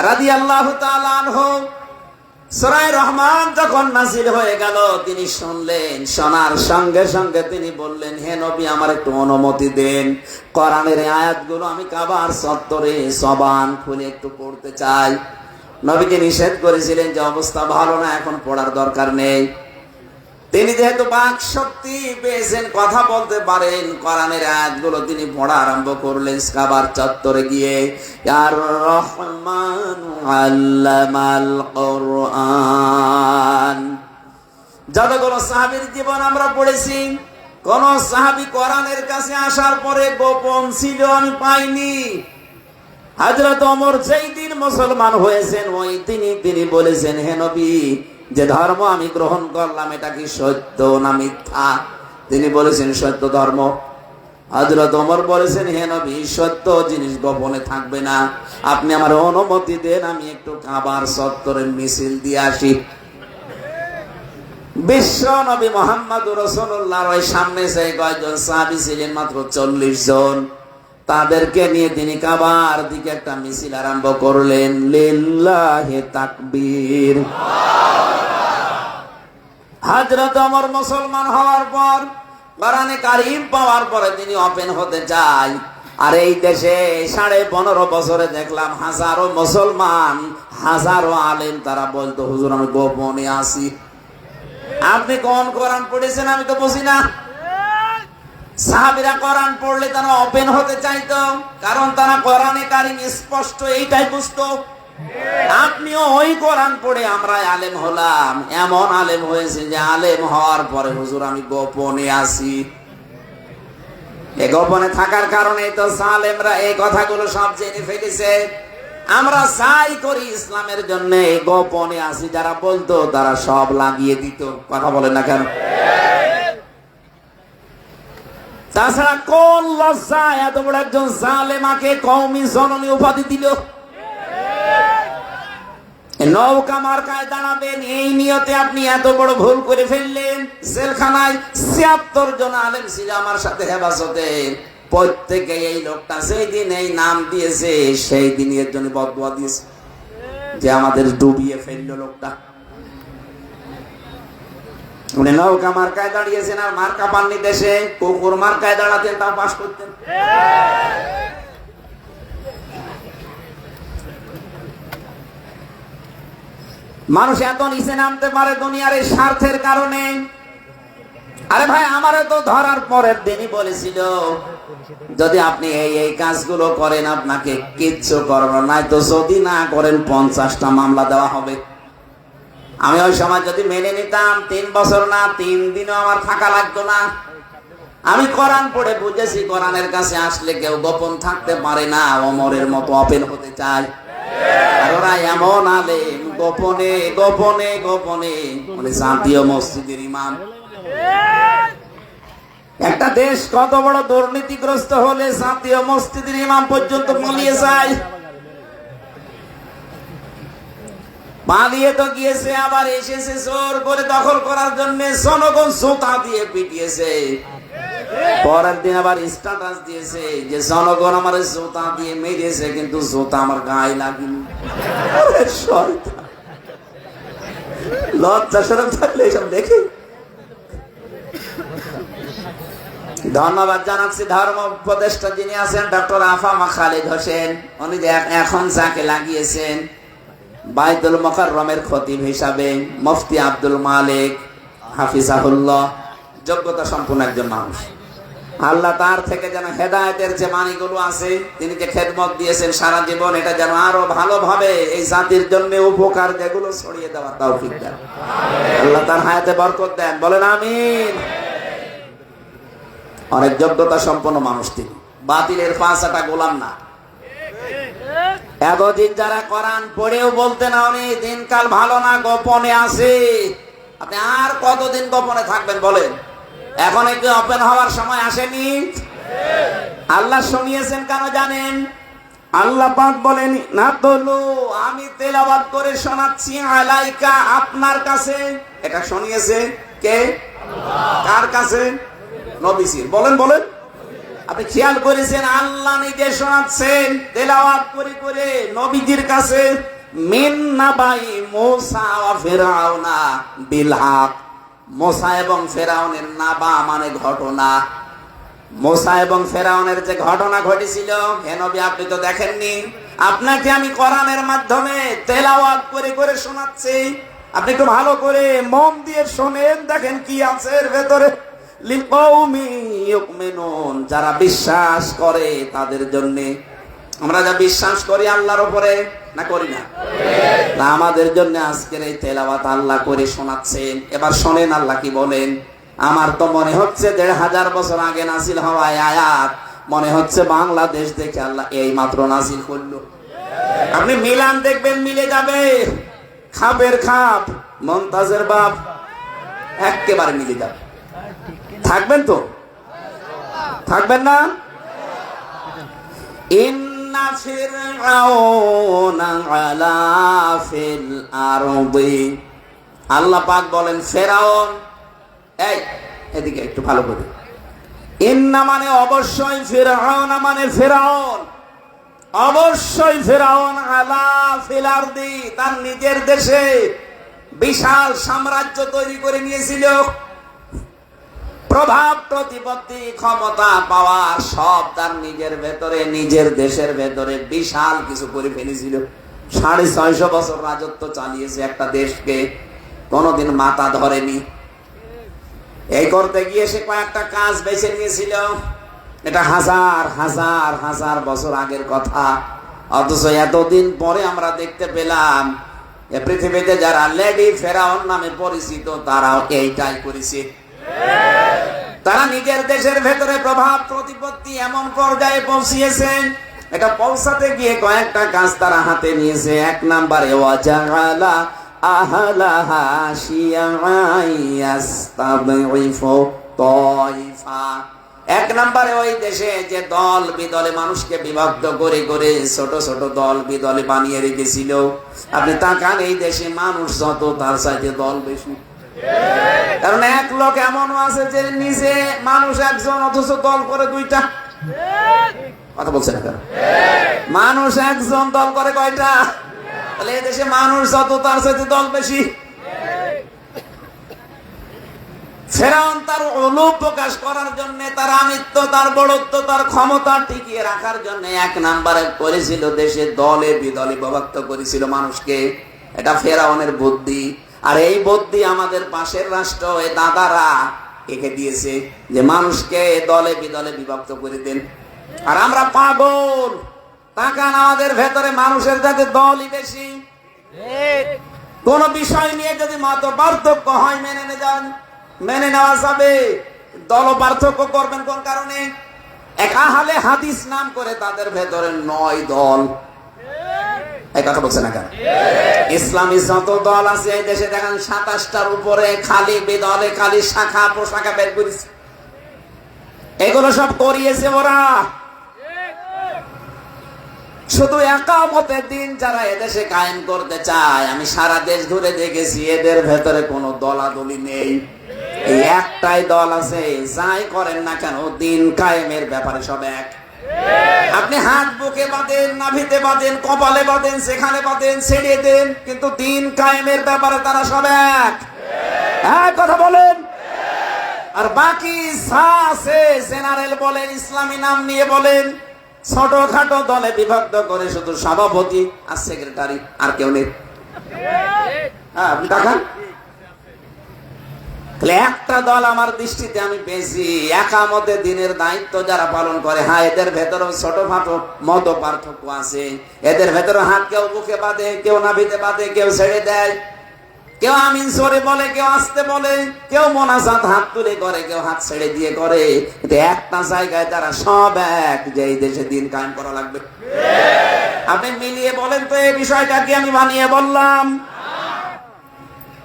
রাদিয়াল্লাহু তাআলা আনহু, সূরা রহমান যখন নাযিল হয়ে গেল, তিনি শুনলেন, শোনার সঙ্গে সঙ্গে তিনি বললেন, হে নবী, আমার একটু অনুমতি দেন, কোরআনের আয়াতগুলো আমি কাবার চত্বরে জবান খুলে একটু পড়তে চাই। নবীকে নিষেধ করেছিলেন যে অবস্থা ভালো না, এখন পড়ার দরকার নেই। তিনি যেহেতু বাক শক্তি পেয়েছেন, কথা বলতে পারেন, কোরআনের আয়াতগুলো তিনি পড়া আরম্ভ করলেন কাবার চত্বরে গিয়ে। আর রহমান আল্লামাল কোরআন। যতগুলো সাহাবীর জীবন আমরা পড়েছি, কোন সাহাবী কোরআনের কাছে আসার পরে গোপন ছিল আমি পাইনি। হযরত ওমর যেই দিন মুসলমান হয়েছেন, ওই তিনি বলেছেন, হে নবী, যে ধর্ম আমি গ্রহণ করলাম এটা কি সত্য না মিথ্যা? তিনি বলেছেন সত্য ধর্ম। হযরত ওমর বলেছেন, হে নবী, সত্য জিনিস গোপনে থাকবে না, আপনি আমার অনুমতি দেন, আমি একটু কাবার চত্বরে মিছিল দিয়ে আসি। বিশ্ব নবী মুহাম্মদুর রাসূলুল্লাহর ওই সামনে সেই কয়জন সাহাবী ছিলেন? মাত্র 40 জন। তাদেরকে নিয়ে তিনি কাবার দিকে একটা মিছিল আরম্ভ করলেন, লিল্লাহি তাকবীর। হযরত ওমর মুসলমান হওয়ার পর, কোরআনে কারীম পাওয়ার পরে তিনি ওপেন হতে চায়। আর এই দেশে 15.5 বছরে দেখলাম হাজারো মুসলমান, হাজারো আলেম তারা বলতো, হুজুর আমি গোপনে আছি। আপনি কোন কোরআন পড়েছেন আমি তো বুঝি না। সাহাবীরা কোরআন পড়লে তারা ওপেন হতে চাইতো, কারণ তারা কোরআনে কারীম স্পষ্ট এইটাই বুঝতো। আপনিও ওই কোরআন পড়ে আমরা আলেম হলাম, এমন আলেম হয়েছে যে আলেম হওয়ার পরে হুজুর আমি গোপনে আছি। এই গোপনে থাকার কারণে তো জালেমরা এই কথাগুলো সব জেনে ফেলেছে। আমরা যাই করি ইসলামের জন্য, গোপনে আছি যারা বলতো তারা সব লাগিয়ে দিত। কথা বলেন না কেন? তাছাড়া কোন লজ্জা এত বড় একজন জালেমাকে কওমি জননী উপাধি দিল? নৌকা মার্কায় দাঁড়াবেন এই নিয়তে আপনি এত বড় ভুল করে ফেললেন। জেলখানায় ৭৬ জন আলেম ছিল আমার সাথে হেফাজতে, প্রত্যেকে এই লোকটা সেই দিন এই নাম দিয়েছে, সেই দিন এর জন্য বদদুয়া দিয়েছে যে আমাদের ডুবিয়ে ফেললো লোকটা। উনি নৌকা মার্কায় দাঁড়িয়েছেন আর মার্কা পাননি দেশে, কুকুর মার্কায় দাঁড়াতেন তাও পাস করতেন। মানুষ এত নিচে নামতে পারে দুনিয়ার এই স্বার্থের কারণে। আরে ভাই, আমারও তো ধরার পরের দিনই বলেছিল যদি আপনি এই কাজগুলো করেন আপনাকে কিচ্ছু করবো না, তো যদি না করেন 50টা মামলা দেওয়া হবে। আমি ওই সময় যদি মেনে নিতাম 3 বছর না 3 দিনও আমার থাকা লাগতো না। আমি কোরআন পড়ে বুঝেছি কোরআনের কাছে আসলে কেউ গোপন থাকতে পারে না, ওমরের মতো ওপেন হতে চায়। আর ওরা এমন আলেম, গোপনে গোপনে গোপনে মানে জাতীয় মসজিদের ইমাম। একটা দেশ কত বড় দুর্নীতিগ্রস্ত হলে জাতীয় মসজিদের ইমাম পর্যন্ত পালিয়ে যায়। পালিয়ে তো গিয়েছে, আবার এসেছে জোর করে দখল করার জন্য, জনগণ জুতা দিয়ে পিটিয়েছে। পরের দিন আবার স্ট্যাটাস দিয়েছে যে জনগণ আমার জুতা দিয়ে মেরেছে, কিন্তু জুতা আমার গায়ে লাগেনি। লজ্জা শরম থাকলে এসব দেখি। ধন্যবাদ জানাচ্ছি ধর্ম উপদেষ্টা যিনি আছেন ডক্টর আফামা খালিদ হোসেন। উনি যে এখন যাকে লাগিয়েছেন বাইতুল মুকাররমের খতিব হিসাবে, মুফতি আব্দুল মালিক হাফিজাহুল্লাহ, যোগ্যতা সম্পন্ন একজন মানুষ। আল্লাহ তার থেকে যেন হেদায়েতের যে মানিগুলো আছে, তিনি যে খেদমত দিয়েছেন সারা জীবন, এটা যেন আরো ভালোভাবে এই জাতির জন্য উপকার যেগুলো ছড়িয়ে দেওয়ার তৌফিক দেন। আল্লাহ তার হায়াতে বরকত দেন, বলেন আমিন। অনেক যোগ্যতা সম্পন্ন মানুষ তিনি, বাতিলের পাঁচাটা গোলাম না। এতদিন যারা কোরআন পড়েও বলতেন উনি দিনকাল ভালো না, গোপনে আছে, আপনি আর কতদিন গোপনে থাকবেন বলেন? এখন একটু ওপেন হওয়ার সময় আসেনি? আল্লাহ শুনিয়েছেন কেন জানেন? আল্লাহ পাক বলেন না তলু, আমি তেলাওয়াত করে শোনাচ্ছি আলাইকা, আপনার কাছে। এটা শুনিয়েছে কে? কার কাছে? নবীজির। বলেন বলেন, আপনি খেয়াল করেছেন আল্লাহ নিজে শোনাচ্ছেন তেলাওয়াত করে করে নবীজির কাছে। মিন নাবাই মূসা ওয়া ফিরআউনা বিল হক। মূসা এবং ফেরাউনের নাবা মানে ঘটনা। মূসা এবং ফেরাউনের যে ঘটনা ঘটেছিল, হে নবী আপনি তো দেখেননি। আপনাকে আমি কোরআনের মাধ্যমে তেলাওয়াত করে করে শোনাচ্ছি, আপনি একটু ভালো করে মন দিয়ে শোনেন, দেখেন কি আছে এর ভেতরে। লিকৌমি ইউমিনুন, যারা বিশ্বাস করে তাদের জন্য। আমরা যা বিশ্বাস করি আল্লাহর উপরে, না করি না? আমাদের জন্য আজকের এই তেলাওয়াত আল্লাহ করে শোনাচ্ছেন। এবার শোনেন আল্লাহ কি বলেন। আমার তো মনে হচ্ছে ১৫০০ বছর আগে নাজিল হওয়া আয়াত, মনে হচ্ছে বাংলাদেশ থেকে আল্লাহ এই মাত্র নাজিল করলো। আপনি মিলান দেখবেন মিলে যাবে। খাপের খাপ, মমতাজের বাপ একেবারে মিলে যাবে। থাকবেন তো? থাকবেন না? ইন্না ফিরআউনা আলা ফিল আরদি। আল্লাহ পাক বলেন ফেরাউন, এই এদিকে একটু ভালো করে, ইন্না মানে অবশ্যই, ফিরআউন মানে ফিরআউন, অবশ্যই ফিরআউন আলা ফিল আরদি, তার নিজের দেশে বিশাল সাম্রাজ্য তৈরি করে নিয়েছিল। প্রভাব প্রতিপত্তি ক্ষমতা পাওয়া সব তার নিজের ভেতরে, নিজের দেশের ভেতরে বিশাল কিছু করে ফেলেছিল। 650 বছর রাজত্ব চালিয়েছে একটা দেশকে, কোনোদিন মাথা ধরেনি। এই করতে গিয়ে সে কয়েকটা কাজ বেছে নিয়েছিল। এটা হাজার হাজার হাজার বছর আগের কথা, অথচ এতদিন পরে আমরা দেখতে পেলাম এ পৃথিবীতে যারা লেডি ফেরাউন নামে পরিচিত তারাও এইটাই করেছে। তারা নিজের দেশের ভেতরে প্রভাব প্রতিপত্তি এমন পর্যায়ে পৌঁছিয়েছে, এটা পৌঁছাতে গিয়ে কয়েকটা কাজ তারা হাতে নিয়েছে। এক নম্বরে ওয়াজাআলা আহলাহা শিয়াআন ইয়াস্তাবঈফু তাইফা, এক নম্বরে ওই দেশে যে দল বিদলে মানুষকে বিভক্ত করে করে ছোট ছোট দল বিদলে বানিয়ে রেখেছিল। আপনি তাকান, এই দেশে মানুষ যত তার চাইতে দল বেশি। কারণ এক লোক এমনও আছে যে নিজে মানুষ একজন অথচ দল করে দুইটা। কথা বলছেন কেন? মানুষ একজন দল করে কয়টা? তাহলে এই দেশে মানুষ যত তার চাইতে দল বেশি। ফেরাউন তার উলু প্রকাশ করার জন্য, তার আমিত্ব, তার বড়ত্ব, তার ক্ষমতা টিকিয়ে রাখার জন্য এক নম্বরে করেছিল দেশে দলে বিদলে বিভক্ত করেছিল মানুষকে। এটা ফেরাউনের বুদ্ধি। আর এই বুদ্ধি আমাদের পাশের রাষ্ট্র এ দাদারা এঁকে দিয়েছে যে মানুষকে দলে বিদলে বিভক্ত করে দেন। আর আমরা পাগল, তাকান আমাদের ভেতরে মানুষের যাতে দলই বেশি। কোন বিষয় নিয়ে যদি মত পার্থক্য হয় মেনে নেওয়া যাবে, দল পার্থক্য করবেন কোন কারণে? এক আহলে হাদিস নাম করে তাদের ভেতরে 9 দল। এই কথা বলছে না কেন? ইসলামী যত দল আছে এই দেশে দেখেন 27টার উপরে খালি বিদলে, খালি শাখা প্রশাখা বের করেছে। এগুলো সব করিয়েছে ওরা। শুধু একামতের দিন যারা এদেশে কায়েম করতে চায়, আমি সারা দেশ ঘুরে দেখেছি এদের ভেতরে কোনো দলাদলি নেই। এই একটাই দল আছে, যাই করেন না কেন দিন কায়েমের ব্যাপারে সব এক। আপনি হাত বুকে বাঁধেন, নাভিতে বাঁধেন, কপালে বাঁধেন, সেখানে বাঁধেন, ছেড়ে দেন, কিন্তু দিন কায়েমের ব্যাপারে তারা সব এক। এক কথা বলেন। আর বাকি যা আছে জেনারেল বলেন, ইসলামী নাম নিয়ে বলেন, ছোটখাটো দলে বিভক্ত করে শুধু সভাপতি আর সেক্রেটারি, আর কেউ নেই। হ্যাঁ, আপনি দেখান একটা দল আমার দৃষ্টিতে আমি পেয়েছি, একামতে দিনের দায়িত্ব যারা পালন করে। হ্যাঁ, এদের ভেতরেও ছোটখাটো মত পার্থক্য আছে। এদের ভেতরে হাত কেউ বুকে বাঁধে, কেউ নাভিতে বাঁধে, কেউ ছেড়ে দেয়, কেউ আমিন সরে বলে, কেউ আসতে বলে, কেউ মোনাজাত হাত তুলে করে, কেউ হাত ছেড়ে দিয়ে করে। কিন্তু একটা জায়গায় তারা সব এক, যে এই দেশে দিন কায়েম করা লাগবে। আপনি মিলিয়ে বলেন তো এই বিষয়টা কি আমি বানিয়ে বললাম?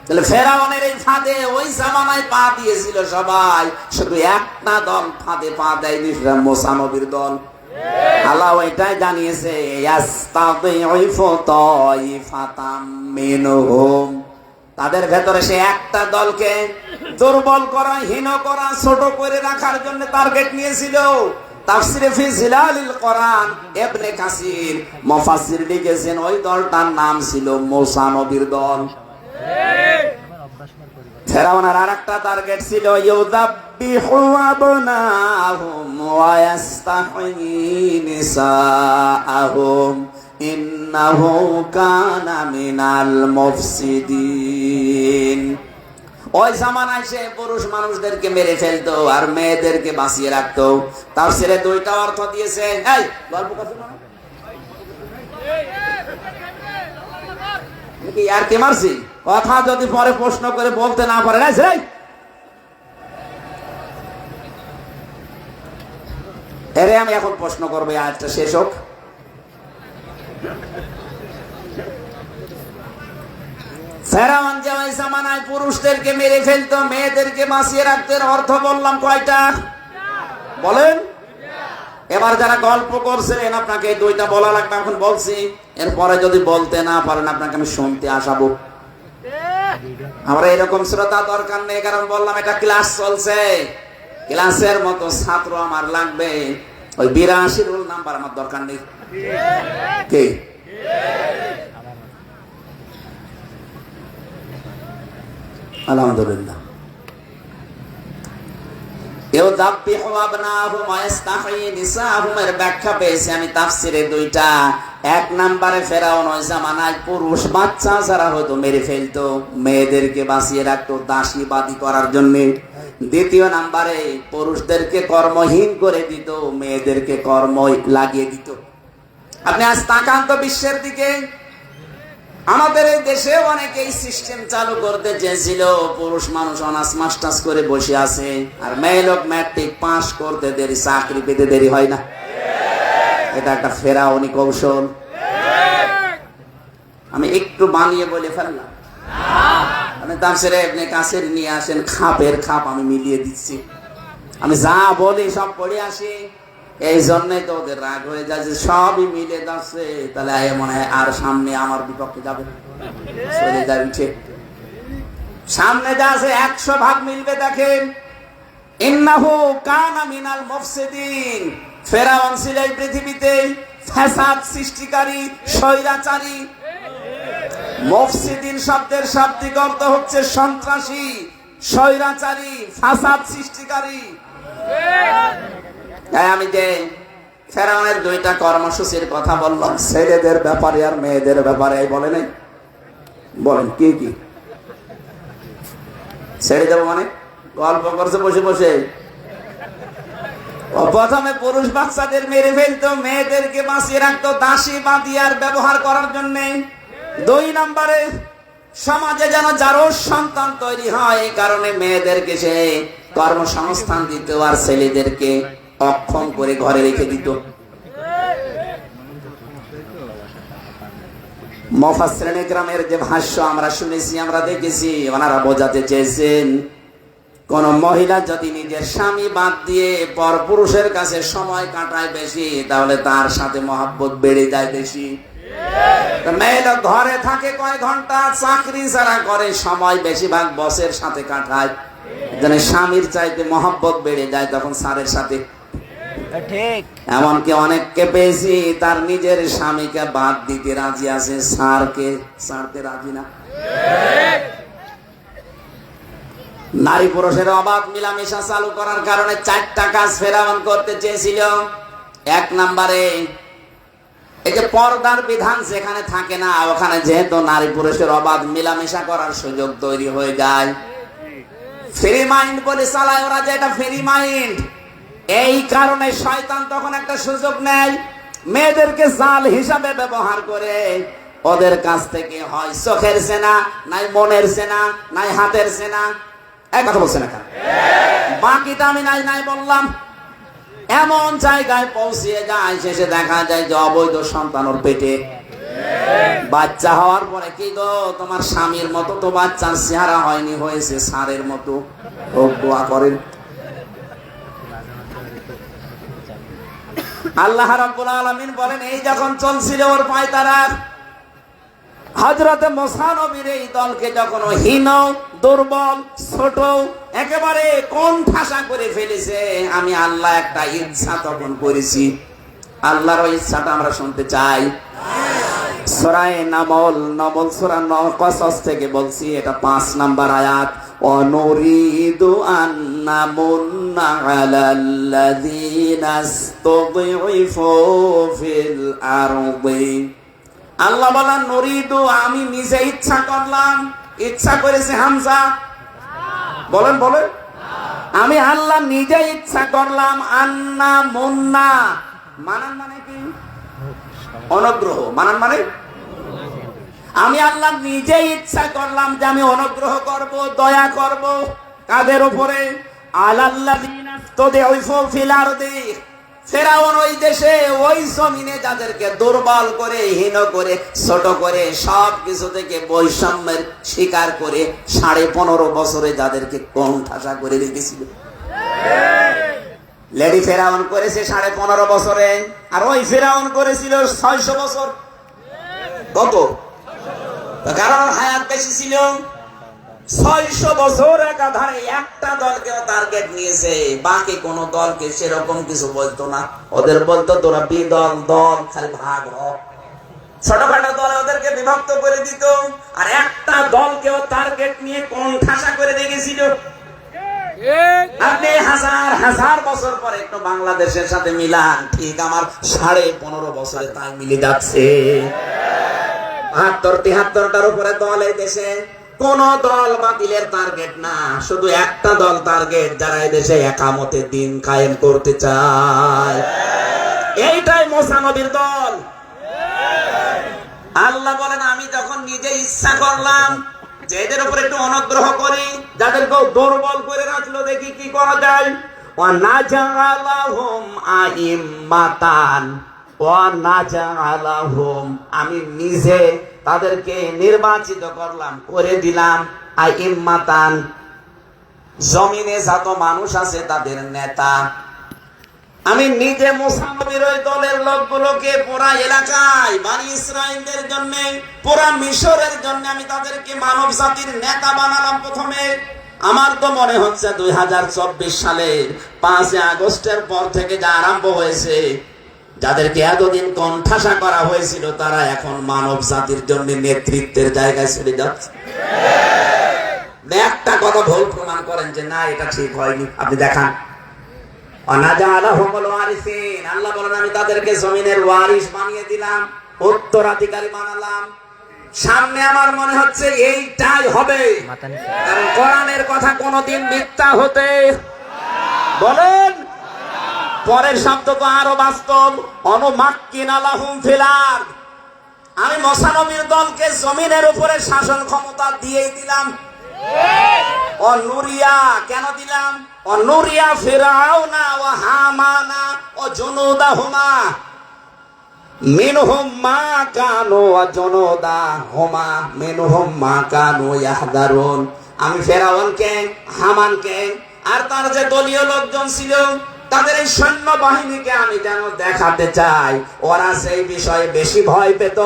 তাহলে ফেরাউনের এই ফাঁদে ওই জামানায় পা দিয়েছিল সবাই, শুধু একটা দল ফাঁদে পা দেয়নি, সেটা মুসা নবীর দল। আল্লাহ এটাই জানিয়েছে, ইয়াস্তাযইফু তাইফাতাম মিনহুম, তাদের ভেতরে সে একটা দলকে দুর্বল করা, হীন করা, ছোট করে রাখার জন্য টার্গেট নিয়েছিল। তাফসিরে ফি জিলালিল কোরআন ইবনে কাসির মুফাসসির লিখেছেন ওই দলটার নাম ছিল মুসা নবীর দল। ফেরাউনের আরেকটা টার্গেট ছিল ইউযাব্বিহু আবনাহুম ওয়া ইস্তাহয়ী নিসাআহুম ইন্নাহু কানা মিনাল মুফসিদিন। ওই জামানায় সে পুরুষ মানুষদেরকে মেরে ফেলতো আর মেয়েদেরকে বাঁচিয়ে রাখতো। তাফসিরে দুইটা অর্থ দিয়েছে। এই গল্প কথা না কি আর কি মারছি? কথা যদি পরে প্রশ্ন করে বলতে না পারে, এরে আমি এখন প্রশ্ন করবো, আজটা শেষ হোক। ফেরাউন যে ওই জামানায় পুরুষদেরকে মেরে ফেলতো, মেয়েদেরকে বাঁচিয়ে রাখতে, অর্থ বললাম কয়টা বলেন? এবার যারা গল্প করছিলেন আপনাকে এই দুইটা বলা লাগবে, এখন বলছি। এরপরে যদি বলতে না পারেন আপনাকে আমি শুনতে আসাবো। আমরা এরকম শ্রোতা দরকার নেই, কারণ বললাম এটা ক্লাস চলছে। ক্লাসের মতো ছাত্র আমার লাগবে, ওই 82 রোল নাম্বার আমার দরকার নেই। কে আলহামদুলিল্লাহ। ব্যাখ্যা পেয়েছি আমি তাফসিরে দুইটা। এক নম্বরে ফেরাউন ওই জামানায় পুরুষ বাচ্চা যারা হয়তো মেরে ফেলতো, মেয়েদেরকে বাঁচিয়ে রাখতো দাসীবাদী করার জন্য। দ্বিতীয় নম্বরে পুরুষদেরকে কর্মহীন করে দিত, মেয়েদেরকে কর্ম লাগিয়ে দিত। আপনি আজ তাকান তো বিশ্বের দিকে, আমাদের এই দেশে অনেকে এই সিস্টেম চালু করতে চেয়েছিল। পুরুষ মানুষ অনার্স মাস্টার্স করে বসে আছে, আর মেয়ে লোক ম্যাট্রিক পাস করতে দেরি, চাকরি পেতে দেরি হয় না। এটা একটা ফেরাউনি কৌশল। আমি একটু বানিয়ে বলে ফেললাম, মানে তাফসীরে ইবনে কাসির নিয়ে আসেন, খাপের খাপ আমি মিলিয়ে দিচ্ছি। আমি যা বলি সব পড়ে আসি, এই জন্যই তো ওদের রাগ হয়ে যায় যে সবই মিলে যাচ্ছে। তাহলে মনে হয় আর সামনে আমার বিপক্ষে যাবে, চলে যায় উঠে। সামনে যা আছে 100 ভাগ মিলবে। দেখেন, ইন্নাহু কানা মিনাল মুফসিদিন, ফেরাউন ছিল এই পৃথিবীতে ফ্যাসাদ সৃষ্টিকারী, স্বৈরাচারী। মুফসিদিন শব্দের শাব্দিক অর্থ হচ্ছে সন্ত্রাসী, স্বৈরাচারী, ফাসাদ সৃষ্টিকারী। আমি যে ফেরাউনের দুইটা কর্মসূচির কথা বললাম, ছেলেদের ব্যাপারে আর মেয়েদের ব্যাপারে, বলে নাই? বলেন কি কি ছেড়ে দেবো? মানে গল্প করছে বসে বসে। প্রথমে পুরুষ বাচ্চাদের মেরে ফেলতো, মেয়েদেরকে বাঁচিয়ে রাখতো দাসী বাঁধিয়ার ব্যবহার করার জন্য। 2 নম্বরে সমাজে যেন জারজ সন্তান তৈরি হয়, এই কারণে মেয়েদেরকে সে কর্মসংস্থান দিত, আর ছেলেদেরকে অক্ষম করে ঘরে রেখে দিত। মুফাসসিরিন ইকরামের যে ভাষ্য আমরা শুনেছি, আমরা দেখেছি, ওনারা বোঝাতে চেয়েছেন কোন মহিলা যদি নিজের স্বামী বাদ দিয়ে পরপুরুষের কাছে সময় কাটায় বেশি, তাহলে তার সাথে মহব্বত বেড়ে যায় বেশি। মেয়ে লোক ঘরে থাকে কয় ঘন্টা, চাকরি যারা করে সময় বেশিরভাগ বসের সাথে কাটায়, যেন স্বামীর চাইতে মহব্বত বেড়ে যায় তখন স্যারের সাথে। ঠিক এমনকি অনেককে পেয়েছি তার নিজের স্বামীকে বাদ দিতে রাজি আছে, স্যারকে ছাড়তে রাজি না। নারী পুরুষের অবাধ মিলামেশা চালু করার কারণে 4টা কাজ ফেরাউন করতে চেয়েছিল। 1 নম্বরে এই যে পর্দার বিধান যেখানে থাকে না, ওখানে যেহেতু নারী পুরুষের অবাধ মিলামেশা করার সুযোগ তৈরি হয়ে যায়। ফ্রি মাইন্ড বলে চালায় ওরা, যে এটা ফ্রি মাইন্ড। এই কারণে শয়তান তখন একটা সুযোগ নেয়, মেয়েদেরকে জাল হিসাবে ব্যবহার করে ওদের কাছ থেকে হয় চোখের সেনা, নাই মনের সেনা, নাই হাতের সেনা। এক কথা বলছে না, বাকিটা আমি নাই নাই বললাম। এমন জায়গায় পৌঁছিয়ে যায়, শেষে দেখা যায় যে অবৈধ সন্তান ওর পেটে। বাচ্চা হওয়ার পরে কি গো, তোমার স্বামীর মতো তো বাচ্চার চেহারা হয়নি, হয়েছে সারের মতো। ও দোয়া করেন। আল্লাহ রাব্বুল আলামিন বলেন, এই যখন চলছিল ওর পায়তারা, হযরতে মুসা নবীর এই দলকে যখন হীন, দুর্বল, ছোট, একেবারে কোণঠাসা করে ফেলেছে, আমি আল্লাহ একটা ইচ্ছা তখন করেছি। আল্লাহর ওই ইচ্ছাটা আমরা শুনতে চাই। সূরা নামল সূরা কসস থেকে বলছি, এটা 5 নাম্বার আয়াত। অনুরিদু আন্নামুন্না আলাল্লাযীনা ইসতুযইফু ফিল আরদি। আল্লাহ বলেন, নুরিদু, আমি নিজে ইচ্ছা করলাম। ইচ্ছা করেছে হামজা? বলেন বলেন। আমি আল্লাহ নিজে ইচ্ছা করলাম। আন্না মুন্না মানান মানে কি? অনুগ্রহ। মানান মানে আমি আল্লাহ নিজে ইচ্ছা করলাম যে আমি অনুগ্রহ করব, দয়া করব। কাদের উপরে? আলাল্লাযীনা ইসতুযইফু ফিল আরদি। ফেরাউন ওই দেশে, ওই জমিনে যাদেরকে দুর্বল করে, হীন করে, ছোট করে, সব কিছু থেকে বৈষম্যের শিকার করে 15.5 বছরে যাদেরকে কোণঠাসা করে রেখেছিল। লেডি ফেরাউন করেছে 15.5 বছরে, আর ওই ফেরাউন করেছিল 600 বছর। কত? কারণ হায়াত বেশি ছিল। 600 বছর একাধারে একটা দলকে টার্গেট নিয়েছে, বাকি কোন দলকে সেরকম কিছু বলতো না। ওদের বলতো তোরা বিদল দল, খালি ভাগ হ। ছোটখাটো দলে ওদেরকে বিভক্ত করে দিত, আর একটা দলকেও টার্গেট নিয়ে কোণঠাসা করে রেখেছিল। আপনি হাজার হাজার বছর পরে একটু বাংলাদেশের সাথে মিলান, ঠিক আমার 15.5 বছরে তাই মিলে যাচ্ছে। 72-73টার উপরে দল এই দেশে, কোন দল বাতিলের টার্গেট না, শুধু একটা দল টার্গেট, যারা এই দেশে একামতের দিন কায়েম করতে চায়। এইটাই মুসা নবীর দল। আল্লাহ বলেন, আমি যখন নিজে ইচ্ছা করলাম যে এদের উপরে একটু অনুগ্রহ করি, যাদেরকেও দুর্বল করে রাখলো, দেখি কি করা যায়। ওয়ানাজালাহুম আইম্মাতান, ওয়ানাজালাহুম, আমি নিজে তাদেরকে নির্বাচিত করলাম, করে দিলাম আইম্মাতান, জমিনে যত মানুষ আছে তাদের নেতা। আমি নিজে মুসা নবীর ওই দলের লোকগুলোকে পুরা এলাকায়, বনি ইসরাইলদের জন্য, পুরা মিশরের জন্য আমি তাদেরকে মানব জাতির নেতা বানালাম প্রথমে। আমার তো মনে হচ্ছে 2024 সালের 5 আগস্টের পর থেকে যা আরম্ভ হয়েছে, যাদেরকে এতদিন কোণঠাসা করা হয়েছিল, তারা এখন মানব জাতির জন্য নেতৃত্বের জায়গায় চলে যাচ্ছে। একটা কথা ভুল প্রমাণ করেন যে না এটা ঠিক হয়নি, আপনি দেখান। আল্লাহ বলেন, আমি তাদেরকে জমিনের ওয়ারিস বানিয়ে দিলাম, উত্তরাধিকারী বানালাম। সামনে আমার মনে হচ্ছে এইটাই হবে, কারণ কোরআনের কথা কোনদিন মিথ্যা হতে বলেন। পরের শব্দ তো আরো বাস্তব, অনুমাক্কিনা লাহুম ফিল আরদ, আমি মুসা নবীর দলকে জমিনের উপরে শাসন ক্ষমতা দিয়েই দিলাম। অনুরিয়া কেন দিলাম? অনুরিয়া ফিরাউনা ওয়া হামানা ও জুনুদাহুমা মিনহুম মা কানু ওয়া জুনুদাহুমা মিনহুম মা কানু ইয়াহদারুন। আমি ফেরাউনকে, হামানকে আর তার যে দলীয় লোকজন ছিল, তাদের এই সৈন্য বাহিনীকে আমি যেন দেখাতে চাই, ওরা সেই বিষয়ে বেশি ভয় পেত,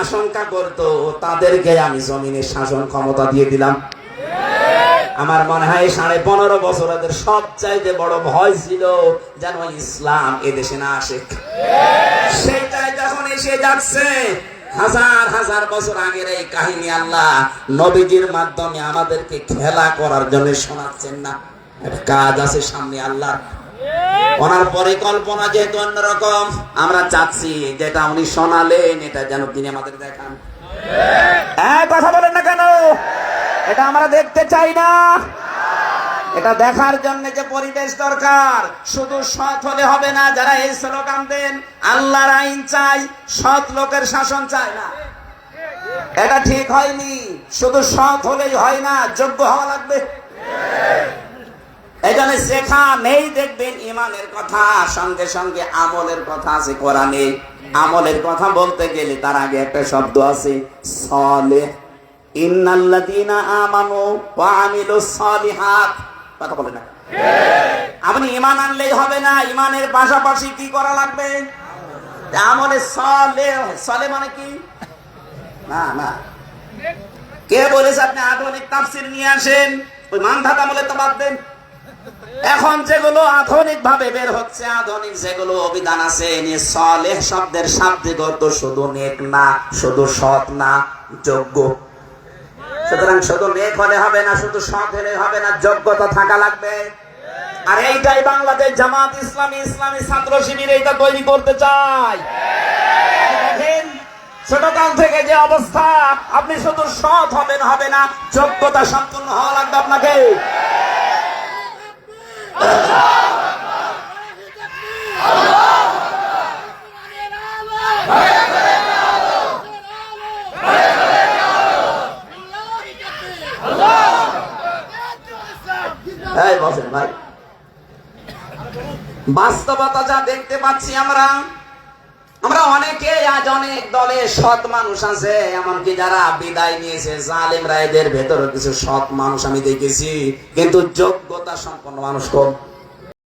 আশঙ্কা করত, তাদেরকে আমি জমিনের শাসন ক্ষমতা দিয়ে দিলাম। আমার মনে হয় 15.5 বছর ওদের সবচাইতে বড় ভয় ছিল যেন ইসলাম এদেশে না আসে। সেইটাই যখন এসে যাচ্ছে, হাজার হাজার বছর আগের এই কাহিনী আল্লাহ নবীজির মাধ্যমে আমাদেরকে খেলা করার জন্য শোনাচ্ছেন না। একটা কাজ আছে সামনে আল্লাহ, ওনার পরিকল্পনা যেহেতু অন্যরকম, আমরা চাচ্ছি যেটা উনি শোনালেন এটা যেন তিনি আমাদের দেখান। কথা বলেন না কেন? এটা আমরা দেখতে চাই না। এটা দেখার জন্য যে পরিবেশ দরকার, শুধু সৎ হলে হবে না। যারা এই স্লোগান দেন আল্লাহর আইন চাই, সৎ লোকের শাসন চাই না, এটা ঠিক হয়নি। শুধু সৎ হলেই হয় না, যোগ্য হওয়া লাগবে। এখানে শেখা নেই, দেখবেন ইমানের কথা সঙ্গে সঙ্গে আমলের কথা আছে কোরআনে। আমলের কথা বলতে গেলে তার আগে একটা শব্দ আছে সালেহ, ইন্নাল্লাযীনা আমানু ওয়া আমিলুস সালিহাত। কথা বলে না, আপনি ঈমান আনলেই হবে না, ঈমানের পাশাপাশি কি করা লাগবে? আমলে সালেহ। সালেহ মানে কি? না না, কে বলেছে আপনি আধুনিক তাফসীর নিয়ে আসেন? ওই মানধাত আমলে তো বাদ দেন। এখন যেগুলো আধুনিক ভাবে বের হচ্ছে, আধুনিক যেগুলো অভিধান আছে, সালেহ শব্দের শাব্দিক অর্থ শুধু নেক না, শুধু সৎ না, যোগ্য। সুতরাং শুধু নেক হলে হবে না, শুধু সৎ হলে হবে না, যোগ্যতা থাকা লাগবে। আর এইটাই বাংলাদেশ জামাত ইসলামী, ইসলামী ছাত্র শিবির এইটা তৈরি করতে চায়। দেখেন ছোটকাল থেকে যে অবস্থা, আপনি শুধু সৎ হবেন হবে না, যোগ্যতা সম্পূর্ণ হওয়া লাগবে আপনাকে। ভাই, বাস্তবতা যা দেখতে পাচ্ছি আমরা অনেকে আজ অনেক দলে সৎ মানুষ আছে, এমনকি যারা বিদায় নিয়েছে জালেমরা, এদের ভেতরে কিছু সৎ মানুষ আমি দেখেছি, কিন্তু যোগ্যতা সম্পন্ন মানুষ কম।